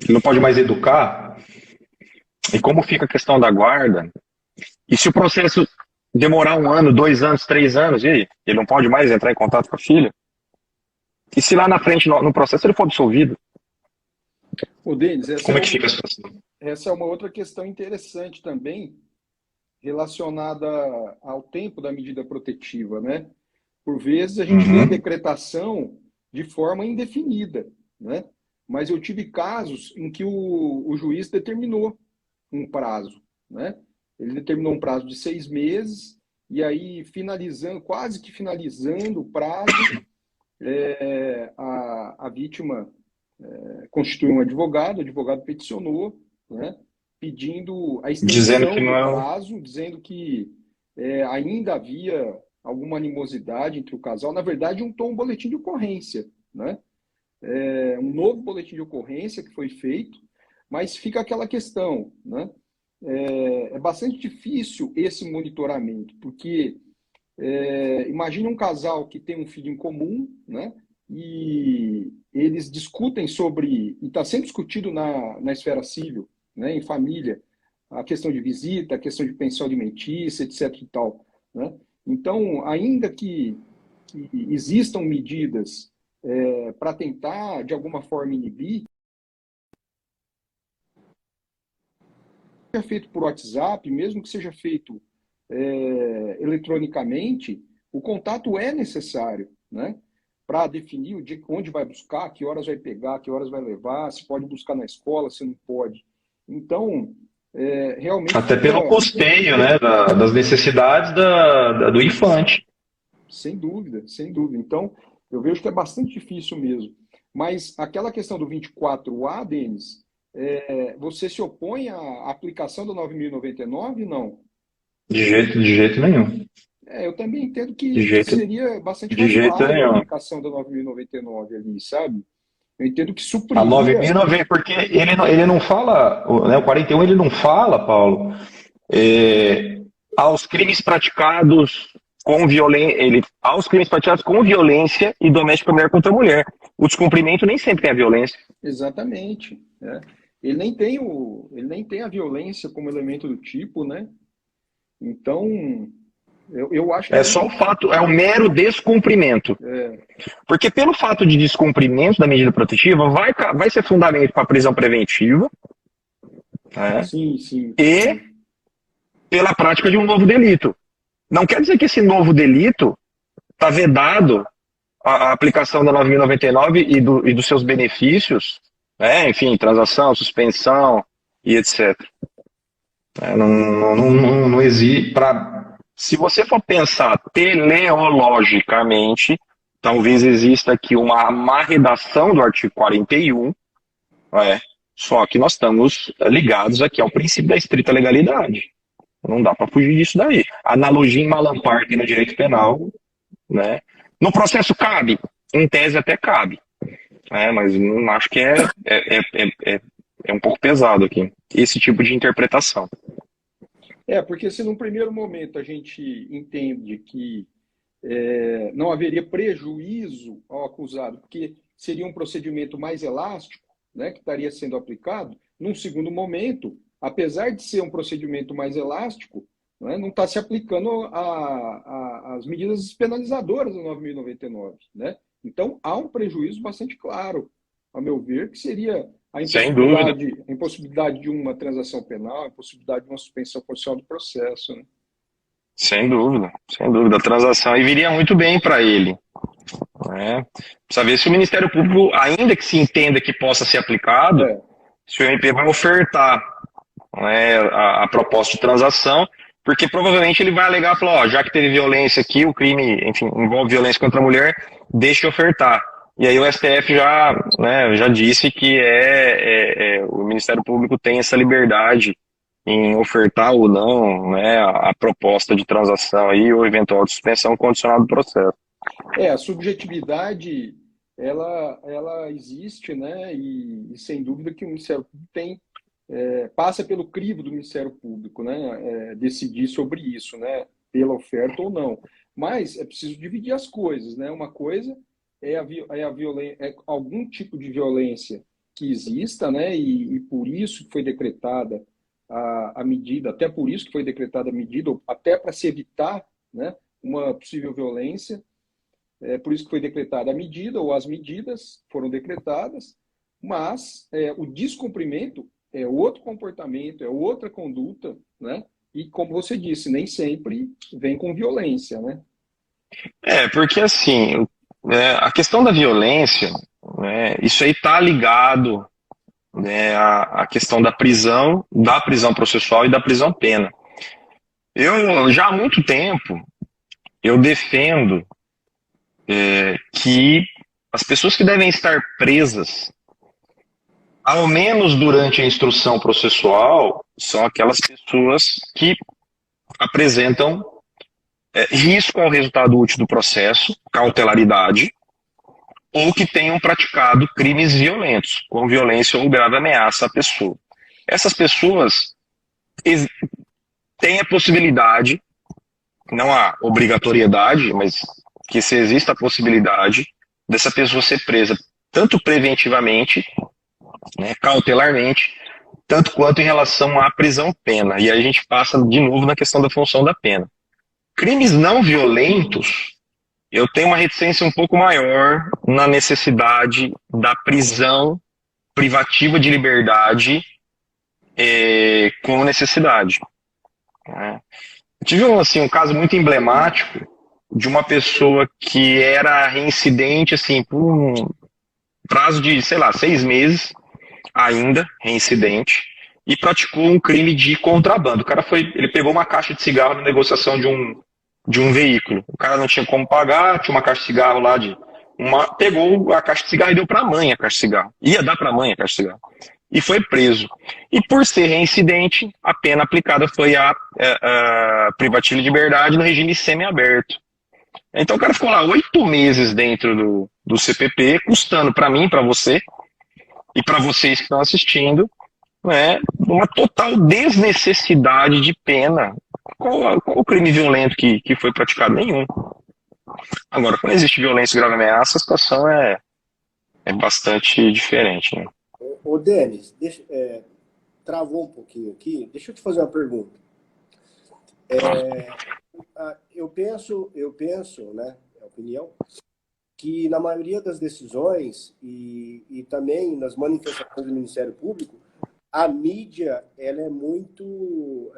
Não pode mais educar? E como fica a questão da guarda? E se o processo demorar 1 ano, 2 anos, 3 anos, e aí? Ele não pode mais entrar em contato com a filha? E se lá na frente, no processo, ele for absolvido? Ô, Denis, Como é que fica a situação? essa é uma outra questão interessante também, relacionada ao tempo da medida protetiva, né? Por vezes a gente vê a decretação de forma indefinida, né? Mas eu tive casos em que o juiz determinou um prazo, né? Ele determinou um prazo de 6 meses e aí quase que finalizando o prazo, a vítima constituiu um advogado, o advogado peticionou, né? Pedindo a Dizendo extensão que do não é. prazo, dizendo que ainda havia alguma animosidade entre o casal. Na verdade, juntou um boletim de ocorrência, né? Um novo boletim de ocorrência que foi feito, mas fica aquela questão, né? É bastante difícil esse monitoramento, porque imagine um casal que tem um filho em comum, né? E eles discutem sobre, e está sendo discutido na esfera civil, né? Em família, a questão de visita, a questão de pensão alimentícia, etc. e tal, né? Então, ainda que existam medidas para tentar, de alguma forma, inibir, seja feito por WhatsApp, mesmo que seja feito eletronicamente, o contato é necessário, né? Para definir o dia, onde vai buscar, que horas vai pegar, que horas vai levar, se pode buscar na escola, se não pode. Então, realmente... Até pelo custeio, né, das necessidades do infante. Sem dúvida, sem dúvida. Então, eu vejo que é bastante difícil mesmo. Mas aquela questão do 24A, Denis, você se opõe à aplicação do 9.099? Não? De jeito nenhum. Eu também entendo que seria bastante de jeito razoável a nenhum. aplicação da 9.099 ali, sabe? Eu entendo que A supriria... 9.090, porque ele não fala, né, o 41 ele não fala, Paulo, aos crimes praticados com violência, aos crimes praticados com violência e doméstica mulher contra mulher. O descumprimento nem sempre tem a violência. Exatamente. Ele nem tem a violência como elemento do tipo, né? Então, eu acho que... É só o fato, é o mero descumprimento. Porque pelo fato de descumprimento da medida protetiva, vai ser fundamento para prisão preventiva, né? Sim. E pela prática de um novo delito. Não quer dizer que esse novo delito está vedado a aplicação da 9.099 e dos seus benefícios, né? Enfim, transação, suspensão e etc. Não existe. Se você for pensar teleologicamente, talvez exista aqui uma má redação do artigo 41, só que nós estamos ligados aqui ao princípio da estrita legalidade. Não dá para fugir disso daí. Analogia em Malamparte no direito penal, né? No processo cabe, em tese até cabe, mas não acho que é um pouco pesado aqui, esse tipo de interpretação. Porque se num primeiro momento a gente entende que não haveria prejuízo ao acusado, porque seria um procedimento mais elástico, né, que estaria sendo aplicado, num segundo momento, apesar de ser um procedimento mais elástico, não está se aplicando as medidas penalizadoras da 9.099, né? Então, há um prejuízo bastante claro, a meu ver, que seria a impossibilidade de uma transação penal, a impossibilidade de uma suspensão condicional do processo, né? Sem dúvida. A transação e viria muito bem para ele. Precisa ver se o Ministério Público, ainda que se entenda que possa ser aplicado, se o MP vai ofertar a proposta de transação, porque provavelmente ele vai alegar, falar, já que teve violência aqui, o crime, enfim, envolve violência contra a mulher, deixa eu ofertar. E aí o STF já disse que o Ministério Público tem essa liberdade em ofertar ou não a proposta de transação aí, ou eventual de suspensão condicional do processo. A subjetividade, ela existe, né? E sem dúvida que o Ministério Público passa pelo crivo do Ministério Público, né? Decidir sobre isso, né? Pela oferta ou não. Mas é preciso dividir as coisas, né? Uma coisa é algum tipo de violência que exista, né? E por isso foi decretada a medida, até por isso que foi decretada a medida, até para se evitar, né, uma possível violência. É por isso que foi decretada a medida, ou as medidas foram decretadas, mas o descumprimento é outro comportamento, é outra conduta, né? E como você disse, nem sempre vem com violência, né? Porque assim, a questão da violência, né, isso aí está ligado, né, à questão da prisão processual e da prisão pena. Eu já há muito tempo eu defendo que as pessoas que devem estar presas, ao menos durante a instrução processual, são aquelas pessoas que apresentam risco ao resultado útil do processo, cautelaridade, ou que tenham praticado crimes violentos, com violência ou grave ameaça à pessoa. Essas pessoas têm a possibilidade, não há obrigatoriedade, mas que se exista a possibilidade dessa pessoa ser presa tanto preventivamente, né, cautelarmente, tanto quanto em relação à prisão-pena. E aí a gente passa de novo na questão da função da pena. Crimes não violentos, eu tenho uma reticência um pouco maior na necessidade da prisão privativa de liberdade com necessidade. Eu tive um caso muito emblemático de uma pessoa que era reincidente assim, por um prazo de, 6 meses, ainda reincidente, e praticou um crime de contrabando. O cara ele pegou uma caixa de cigarro na negociação de um veículo. O cara não tinha como pagar, tinha uma caixa de cigarro lá pegou a caixa de cigarro e deu para a mãe a caixa de cigarro. Ia dar para a mãe a caixa de cigarro. E foi preso. E por ser reincidente, a pena aplicada foi a privativa de liberdade no regime semiaberto. Então o cara ficou lá 8 meses dentro do CPP, custando para mim, para você, e para vocês que estão assistindo, né, uma total desnecessidade de pena. Qual o crime violento que foi praticado? Nenhum. Agora, quando existe violência e grave ameaça, a situação é bastante diferente, né? Ô, Denis, travou um pouquinho aqui. Deixa eu te fazer uma pergunta. Eu penso, né, é a opinião, que na maioria das decisões e também nas manifestações do Ministério Público, a mídia ela é muito...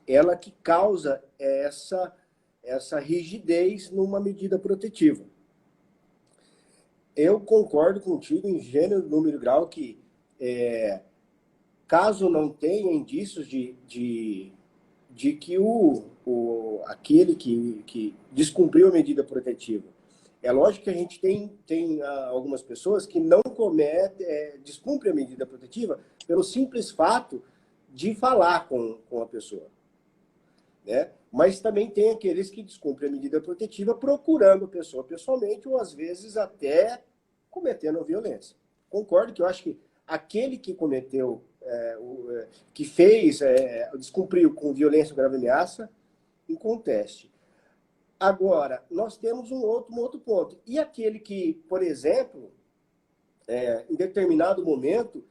ela que causa essa rigidez numa medida protetiva. Eu concordo contigo em gênero, número e grau que caso não tenha indícios de que aquele que descumpriu a medida protetiva, é lógico que a gente tem algumas pessoas que não descumprem a medida protetiva pelo simples fato de falar com a pessoa, né? Mas também tem aqueles que descumprem a medida protetiva procurando a pessoa pessoalmente ou às vezes até cometendo violência. Concordo que eu acho que aquele que cometeu, que fez, descumpriu com violência ou grave ameaça, inconteste. Agora, nós temos um outro ponto. E aquele que, por exemplo, em determinado momento,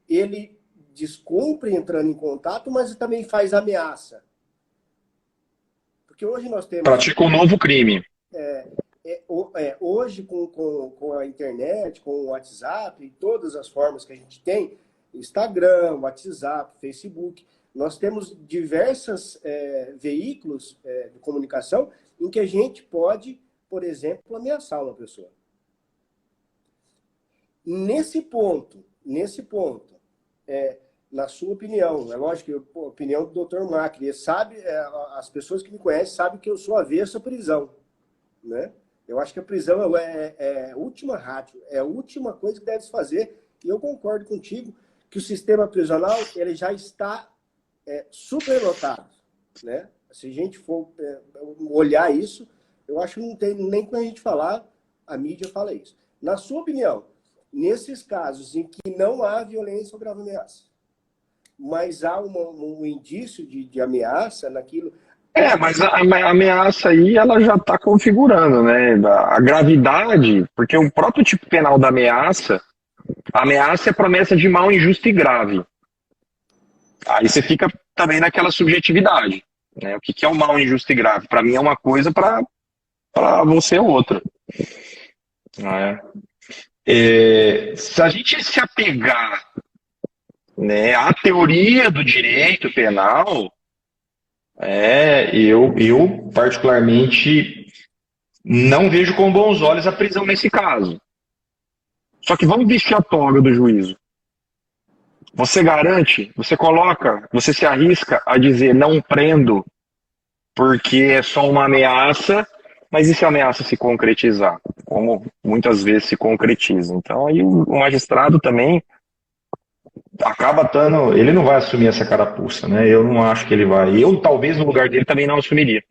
ele descumpre entrando em contato, mas também faz ameaça. Porque hoje nós temos... Pratica um novo crime. Hoje, com a internet, com o WhatsApp e todas as formas que a gente tem, Instagram, WhatsApp, Facebook, nós temos diversos veículos de comunicação em que a gente pode, por exemplo, ameaçar uma pessoa. Nesse ponto, na sua opinião, é lógico que a opinião do Dr. Macri, sabe, as pessoas que me conhecem sabem que eu sou avesso à prisão, né? Eu acho que a prisão é a última ratio, é a última coisa que deve se fazer, e eu concordo contigo que o sistema prisional ele já está superlotado, né? Se a gente for olhar isso, eu acho que não tem nem como a gente falar, a mídia fala isso. Na sua opinião, nesses casos em que não há violência ou grave ameaça, mas há um indício de ameaça naquilo... Mas a ameaça aí, ela já está configurando, né? A gravidade, porque o próprio tipo penal da ameaça, a ameaça é promessa de mal, injusto e grave. aí você fica também naquela subjetividade, né? O que que é o mal, injusto e grave? Para mim é uma coisa, para você é outra, né? Se a gente se apegar, né, à teoria do direito penal, eu particularmente não vejo com bons olhos a prisão nesse caso. Só que vamos vestir a toga do juízo. Você garante, você coloca, você se arrisca a dizer não prendo porque é só uma ameaça, mas e se a ameaça se concretizar? Como muitas vezes se concretiza. Então aí o magistrado também acaba dando, ele não vai assumir essa carapuça, né? Eu não acho que ele vai. Eu talvez no lugar dele também não assumiria.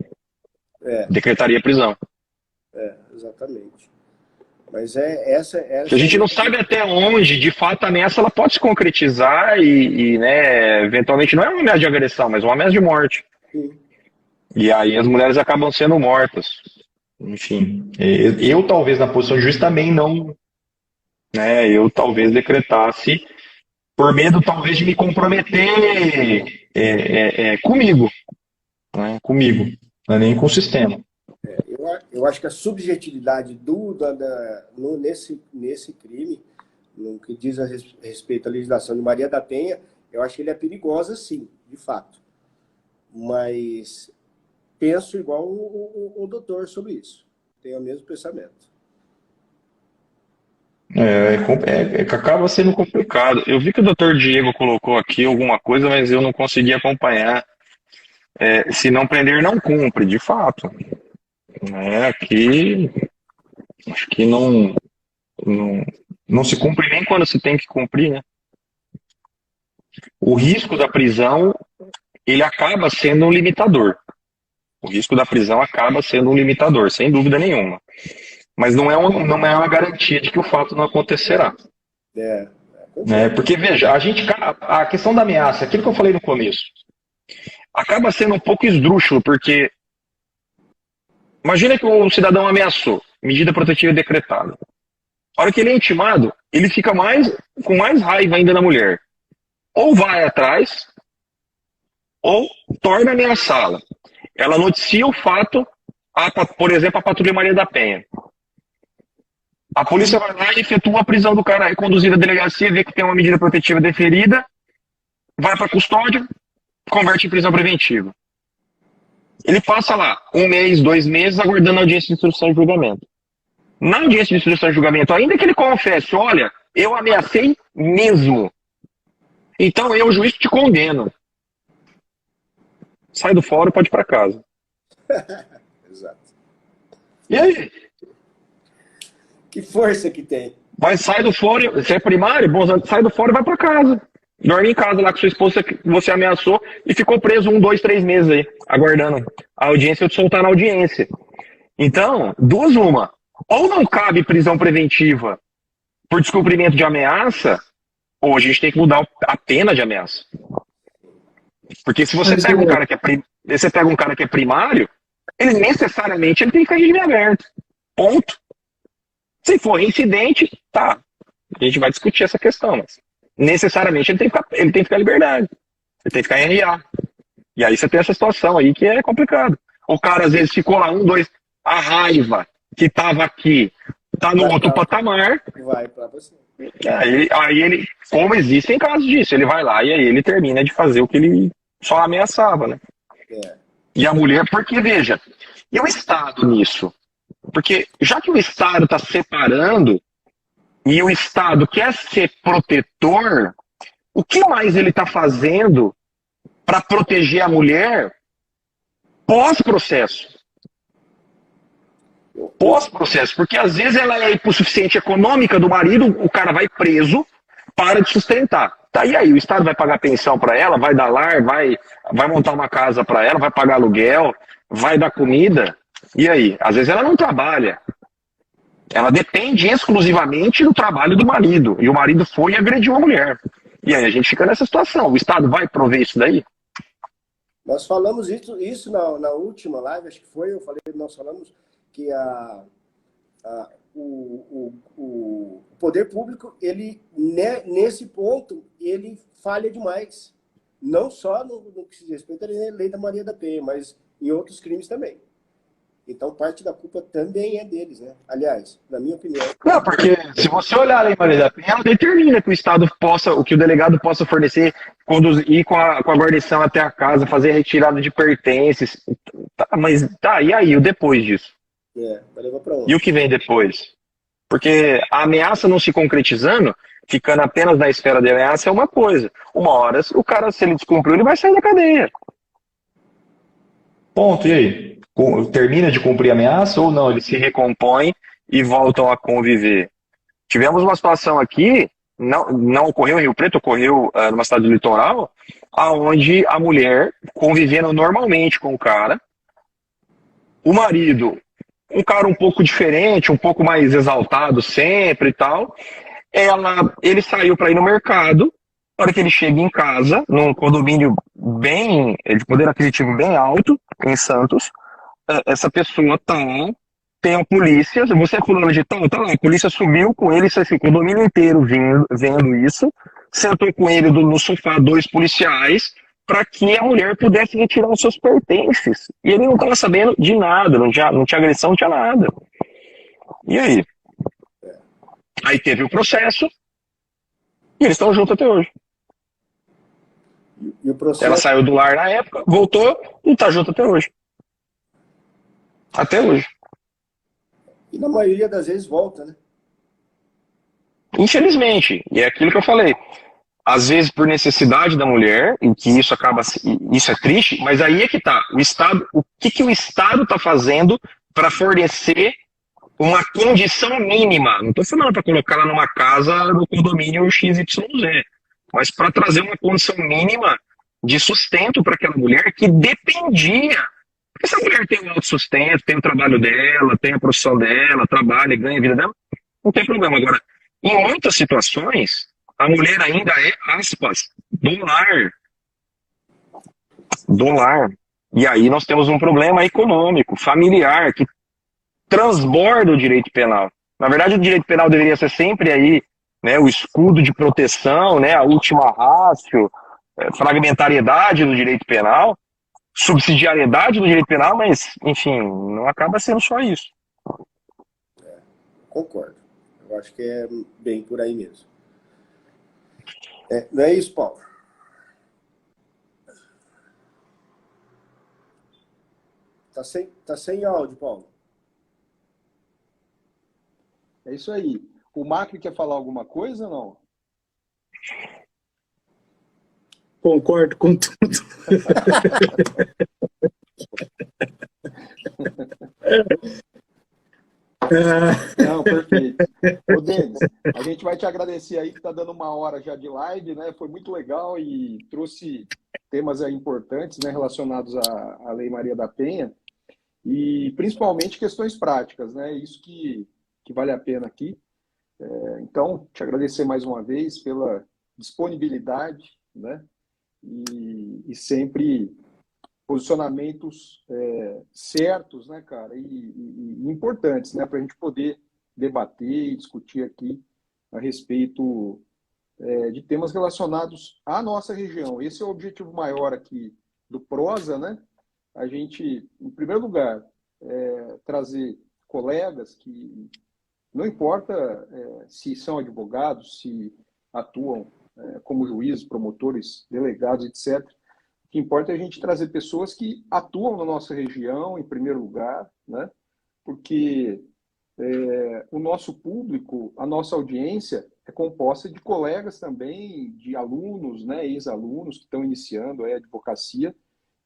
Decretaria prisão. Exatamente. Mas essa a gente não sabe até onde, de fato, a ameaça ela pode se concretizar né, eventualmente não é uma ameaça de agressão, mas uma ameaça de morte. Sim. E aí as mulheres acabam sendo mortas. Enfim, eu talvez na posição de juiz também não, né, eu talvez decretasse por medo talvez de me comprometer comigo, né, comigo, não é nem com o sistema. Eu acho que a subjetividade nesse crime, no que diz a respeito à legislação de Maria da Penha, eu acho que ele é perigosa, sim, de fato. Mas penso igual o doutor sobre isso. Tenho o mesmo pensamento. Acaba sendo complicado. Eu vi que o doutor Diego colocou aqui alguma coisa, mas eu não consegui acompanhar. Se não prender, não cumpre, de fato. Aqui, acho que não se cumpre nem quando se tem que cumprir, né? O risco da prisão, ele acaba sendo um limitador. O risco da prisão acaba sendo um limitador, sem dúvida nenhuma. Mas não é uma garantia de que o fato não acontecerá. Porque, veja, a questão da ameaça, aquilo que eu falei no começo, acaba sendo um pouco esdrúxulo, porque imagina que o cidadão ameaçou, medida protetiva decretada. A hora que ele é intimado, ele fica com mais raiva ainda na mulher. Ou vai atrás, ou torna a ameaçá-la. Ela noticia o fato, por exemplo, a Patrulha Maria da Penha. A polícia vai lá e efetua a prisão do cara, é conduzida à delegacia, vê que tem uma medida protetiva deferida, vai para custódia, converte em prisão preventiva. Ele passa lá 1 mês, 2 meses, aguardando a audiência de instrução e julgamento. Na audiência de instrução e julgamento, ainda que ele confesse, olha, eu ameacei mesmo. Então eu, juiz, te condeno. Sai do fórum, pode ir para casa. Exato. E aí? Que força que tem. Mas sai do fórum, você é primário, bom, sai do fórum e vai para casa. Dorme em casa lá com sua esposa que você ameaçou e ficou preso 1, 2, 3 meses aí, aguardando a audiência ou te soltar na audiência. Então, duas uma. Ou não cabe prisão preventiva por descumprimento de ameaça, ou a gente tem que mudar a pena de ameaça. Porque se você pega um cara que é primário, ele necessariamente tem que ficar em regime aberto. Ponto. Se for incidente, tá. A gente vai discutir essa questão, mas necessariamente ele tem que ficar em liberdade. Ele tem que ficar em RA. E aí você tem essa situação aí que é complicado. O cara às vezes ficou lá 1, 2, a raiva que tava aqui, tá no outro patamar. Vai pra você. Aí ele, como existem casos disso, ele vai lá e aí ele termina de fazer o que ele só ameaçava, né? E a mulher, porque veja, e o Estado nisso? Porque já que o Estado está separando e o Estado quer ser protetor, o que mais ele está fazendo para proteger a mulher pós-processo? Pós-processo, porque às vezes ela é hipossuficiente econômica do marido, o cara vai preso, para de sustentar. Tá, e aí, o Estado vai pagar pensão para ela, vai dar lar, vai montar uma casa para ela, vai pagar aluguel, vai dar comida. E aí? Às vezes ela não trabalha. Ela depende exclusivamente do trabalho do marido. E o marido foi e agrediu a mulher. E aí a gente fica nessa situação. O Estado vai prover isso daí? Nós falamos isso na última live, acho que foi, nós falamos que o poder público, ele, nesse ponto, ele falha demais. Não só no que se diz respeito à lei da Maria da Penha, mas em outros crimes também. Então, parte da culpa também é deles, né? Aliás, na minha opinião. Não, porque se você olhar a Lei Maria da Penha, ela determina que o Estado possa, o que o delegado possa fornecer, conduzir, ir com a guarnição até a casa, fazer a retirada de pertences. Tá, mas tá, e aí, o depois disso? Vai levar pra onde? E o que vem depois? Porque a ameaça não se concretizando, ficando apenas na esfera de ameaça, é uma coisa. Uma hora, o cara, se ele descumpriu, ele vai sair da cadeia. Ponto, e aí? Termina de cumprir a ameaça ou não? Eles se recompõem e voltam a conviver. Tivemos uma situação aqui, não ocorreu em Rio Preto, ocorreu numa cidade do litoral, onde a mulher, convivendo normalmente com o cara, o marido, um cara um pouco diferente, um pouco mais exaltado sempre e tal, ele saiu para ir no mercado. Na hora que ele chega em casa, num condomínio bem, de poder aquisitivo bem alto, em Santos, essa pessoa tem a polícia, você é fulano de tal, tá lá, a polícia subiu com ele, assim, o condomínio inteiro vendo isso, sentou com ele no sofá 2 policiais, para que a mulher pudesse retirar os seus pertences. E ele não estava sabendo de nada, não tinha agressão, não tinha nada. E aí? Aí teve o processo, e eles estão juntos até hoje. E o processo... Ela saiu do lar na época, voltou e está junto até hoje. Até hoje. E na maioria das vezes volta, né? Infelizmente. E é aquilo que eu falei. Às vezes por necessidade da mulher, em que isso é triste, mas aí é que tá. O que o Estado está fazendo para fornecer uma condição mínima? Não estou falando para colocar ela numa casa no condomínio XYZ, mas para trazer uma condição mínima de sustento para aquela mulher que dependia. Porque se a mulher tem um autossustento, tem o trabalho dela, tem a profissão dela, trabalha, ganha a vida dela, não tem problema. Agora, em muitas situações, a mulher ainda é, aspas, do lar. Do lar. E aí nós temos um problema econômico, familiar, que transborda o direito penal. Na verdade, o direito penal deveria ser sempre aí, né, o escudo de proteção, né, a última ratio, fragmentariedade do direito penal, subsidiariedade do direito penal, mas, enfim, não acaba sendo só isso. Concordo. Eu acho que é bem por aí mesmo. Não é isso, Paulo? Tá sem áudio, Paulo. É isso aí. O Macri quer falar alguma coisa ou não? Concordo com tudo. Não, perfeito. Ô, Denis, a gente vai te agradecer aí que está dando 1 hora já de live, né? Foi muito legal e trouxe temas aí importantes, né, relacionados à Lei Maria da Penha e principalmente questões práticas, né? Isso que vale a pena aqui. Então, te agradecer mais uma vez pela disponibilidade, né? E sempre posicionamentos certos, né, cara, e importantes, né, para a gente poder debater e discutir aqui a respeito de temas relacionados à nossa região. Esse é o objetivo maior aqui do Prosa, né? A gente, em primeiro lugar, trazer colegas que, não importa se são advogados, se atuam como juízes, promotores, delegados, etc. O que importa é a gente trazer pessoas que atuam na nossa região, em primeiro lugar, né? Porque o nosso público, a nossa audiência é composta de colegas também, de alunos, né, ex-alunos que estão iniciando a advocacia,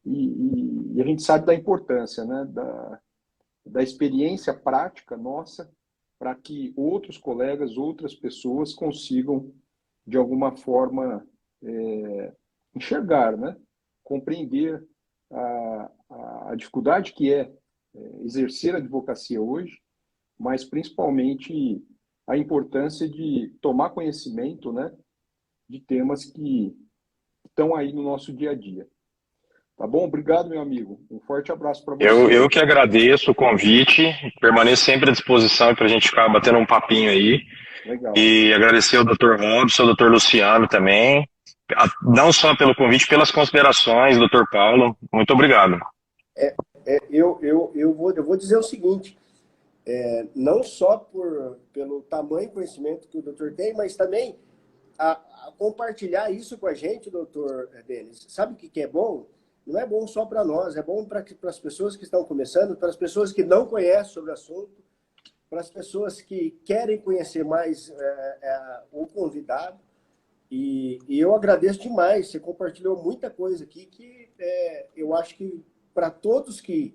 e a gente sabe da importância, né, da experiência prática nossa para que outros colegas, outras pessoas consigam, de alguma forma, enxergar, né, compreender a dificuldade que é exercer a advocacia hoje, mas principalmente a importância de tomar conhecimento, né, de temas que estão aí no nosso dia a dia. Tá bom? Obrigado, meu amigo. Um forte abraço para você. Eu que agradeço o convite, permaneço sempre à disposição para a gente ficar batendo um papinho aí. Legal. E agradecer ao Dr. Robson, ao Dr. Luciano também. não só pelo convite, pelas considerações, doutor Paulo. Muito obrigado. Eu vou dizer o seguinte, não só pelo tamanho e conhecimento que o doutor tem, mas também a compartilhar isso com a gente, doutor Denis. Sabe o que é bom? Não é bom só para nós, é bom para as pessoas que estão começando, para as pessoas que não conhecem sobre o assunto, para as pessoas que querem conhecer mais o convidado. E eu agradeço demais, você compartilhou muita coisa aqui que eu acho que para todos que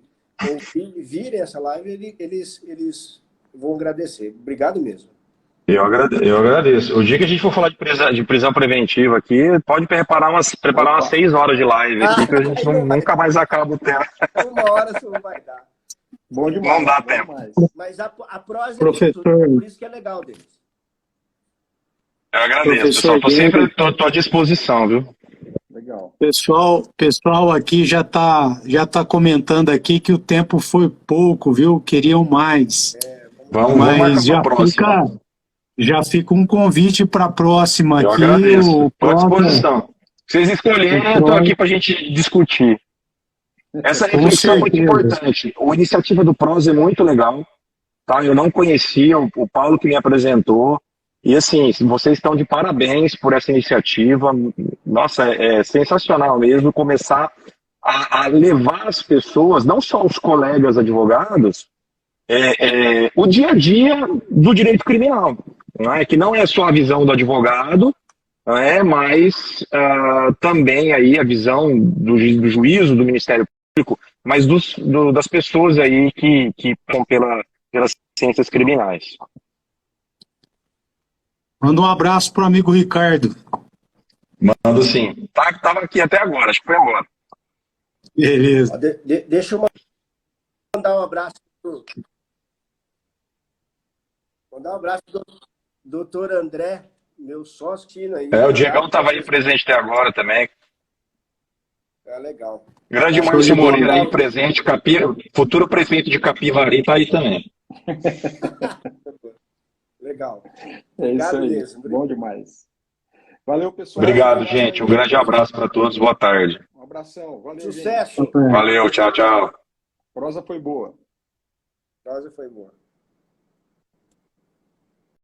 virem essa live, eles vão agradecer. Obrigado mesmo. Eu agradeço. O dia que a gente for falar de prisão preventiva aqui, pode preparar umas 6 horas de live aqui, que a gente nunca mais acaba o tempo. 1 hora você não vai dar. Bom demais. Não dá bom tempo. demais. Mas a prosa Professor. por isso que é legal deles. Eu agradeço, Professor pessoal. Tô à disposição, viu? Legal. Pessoal aqui já tá comentando aqui que o tempo foi pouco, viu? Queriam mais. Vamos Mas marcar pra próxima. já fica um convite para a próxima Eu aqui. agradeço. Estou à próximo- disposição. Vocês escolherem, eu estou aqui para a gente discutir. Essa reflexão é muito certeza. importante. A iniciativa do PROS é muito legal. Tá? Eu não conhecia, o Paulo que me apresentou. E assim, vocês estão de parabéns por essa iniciativa. Nossa, é sensacional mesmo começar a levar as pessoas, não só os colegas advogados, o dia a dia do direito criminal. Não é? Que não é só a visão do advogado, não é? Mas também aí a visão do juízo, do Ministério Público, mas das pessoas aí que estão pelas ciências criminais. Manda um abraço pro amigo Ricardo. Mando sim. Tava aqui até agora, acho que foi agora. Beleza. Deixa eu mandar um abraço pro doutor André, meu sócio aí. O Diegão estava aí presente até agora também. Legal. Grande Márcio Moreira aí presente, futuro prefeito de Capivari está aí também. Legal. É isso aí. Mesmo. Bom demais. Valeu, pessoal. Obrigado, gente. Um grande abraço para todos. Boa tarde. Um abração. Valeu, Sucesso. gente. Valeu, tchau, tchau. Prosa foi boa. Prosa foi boa.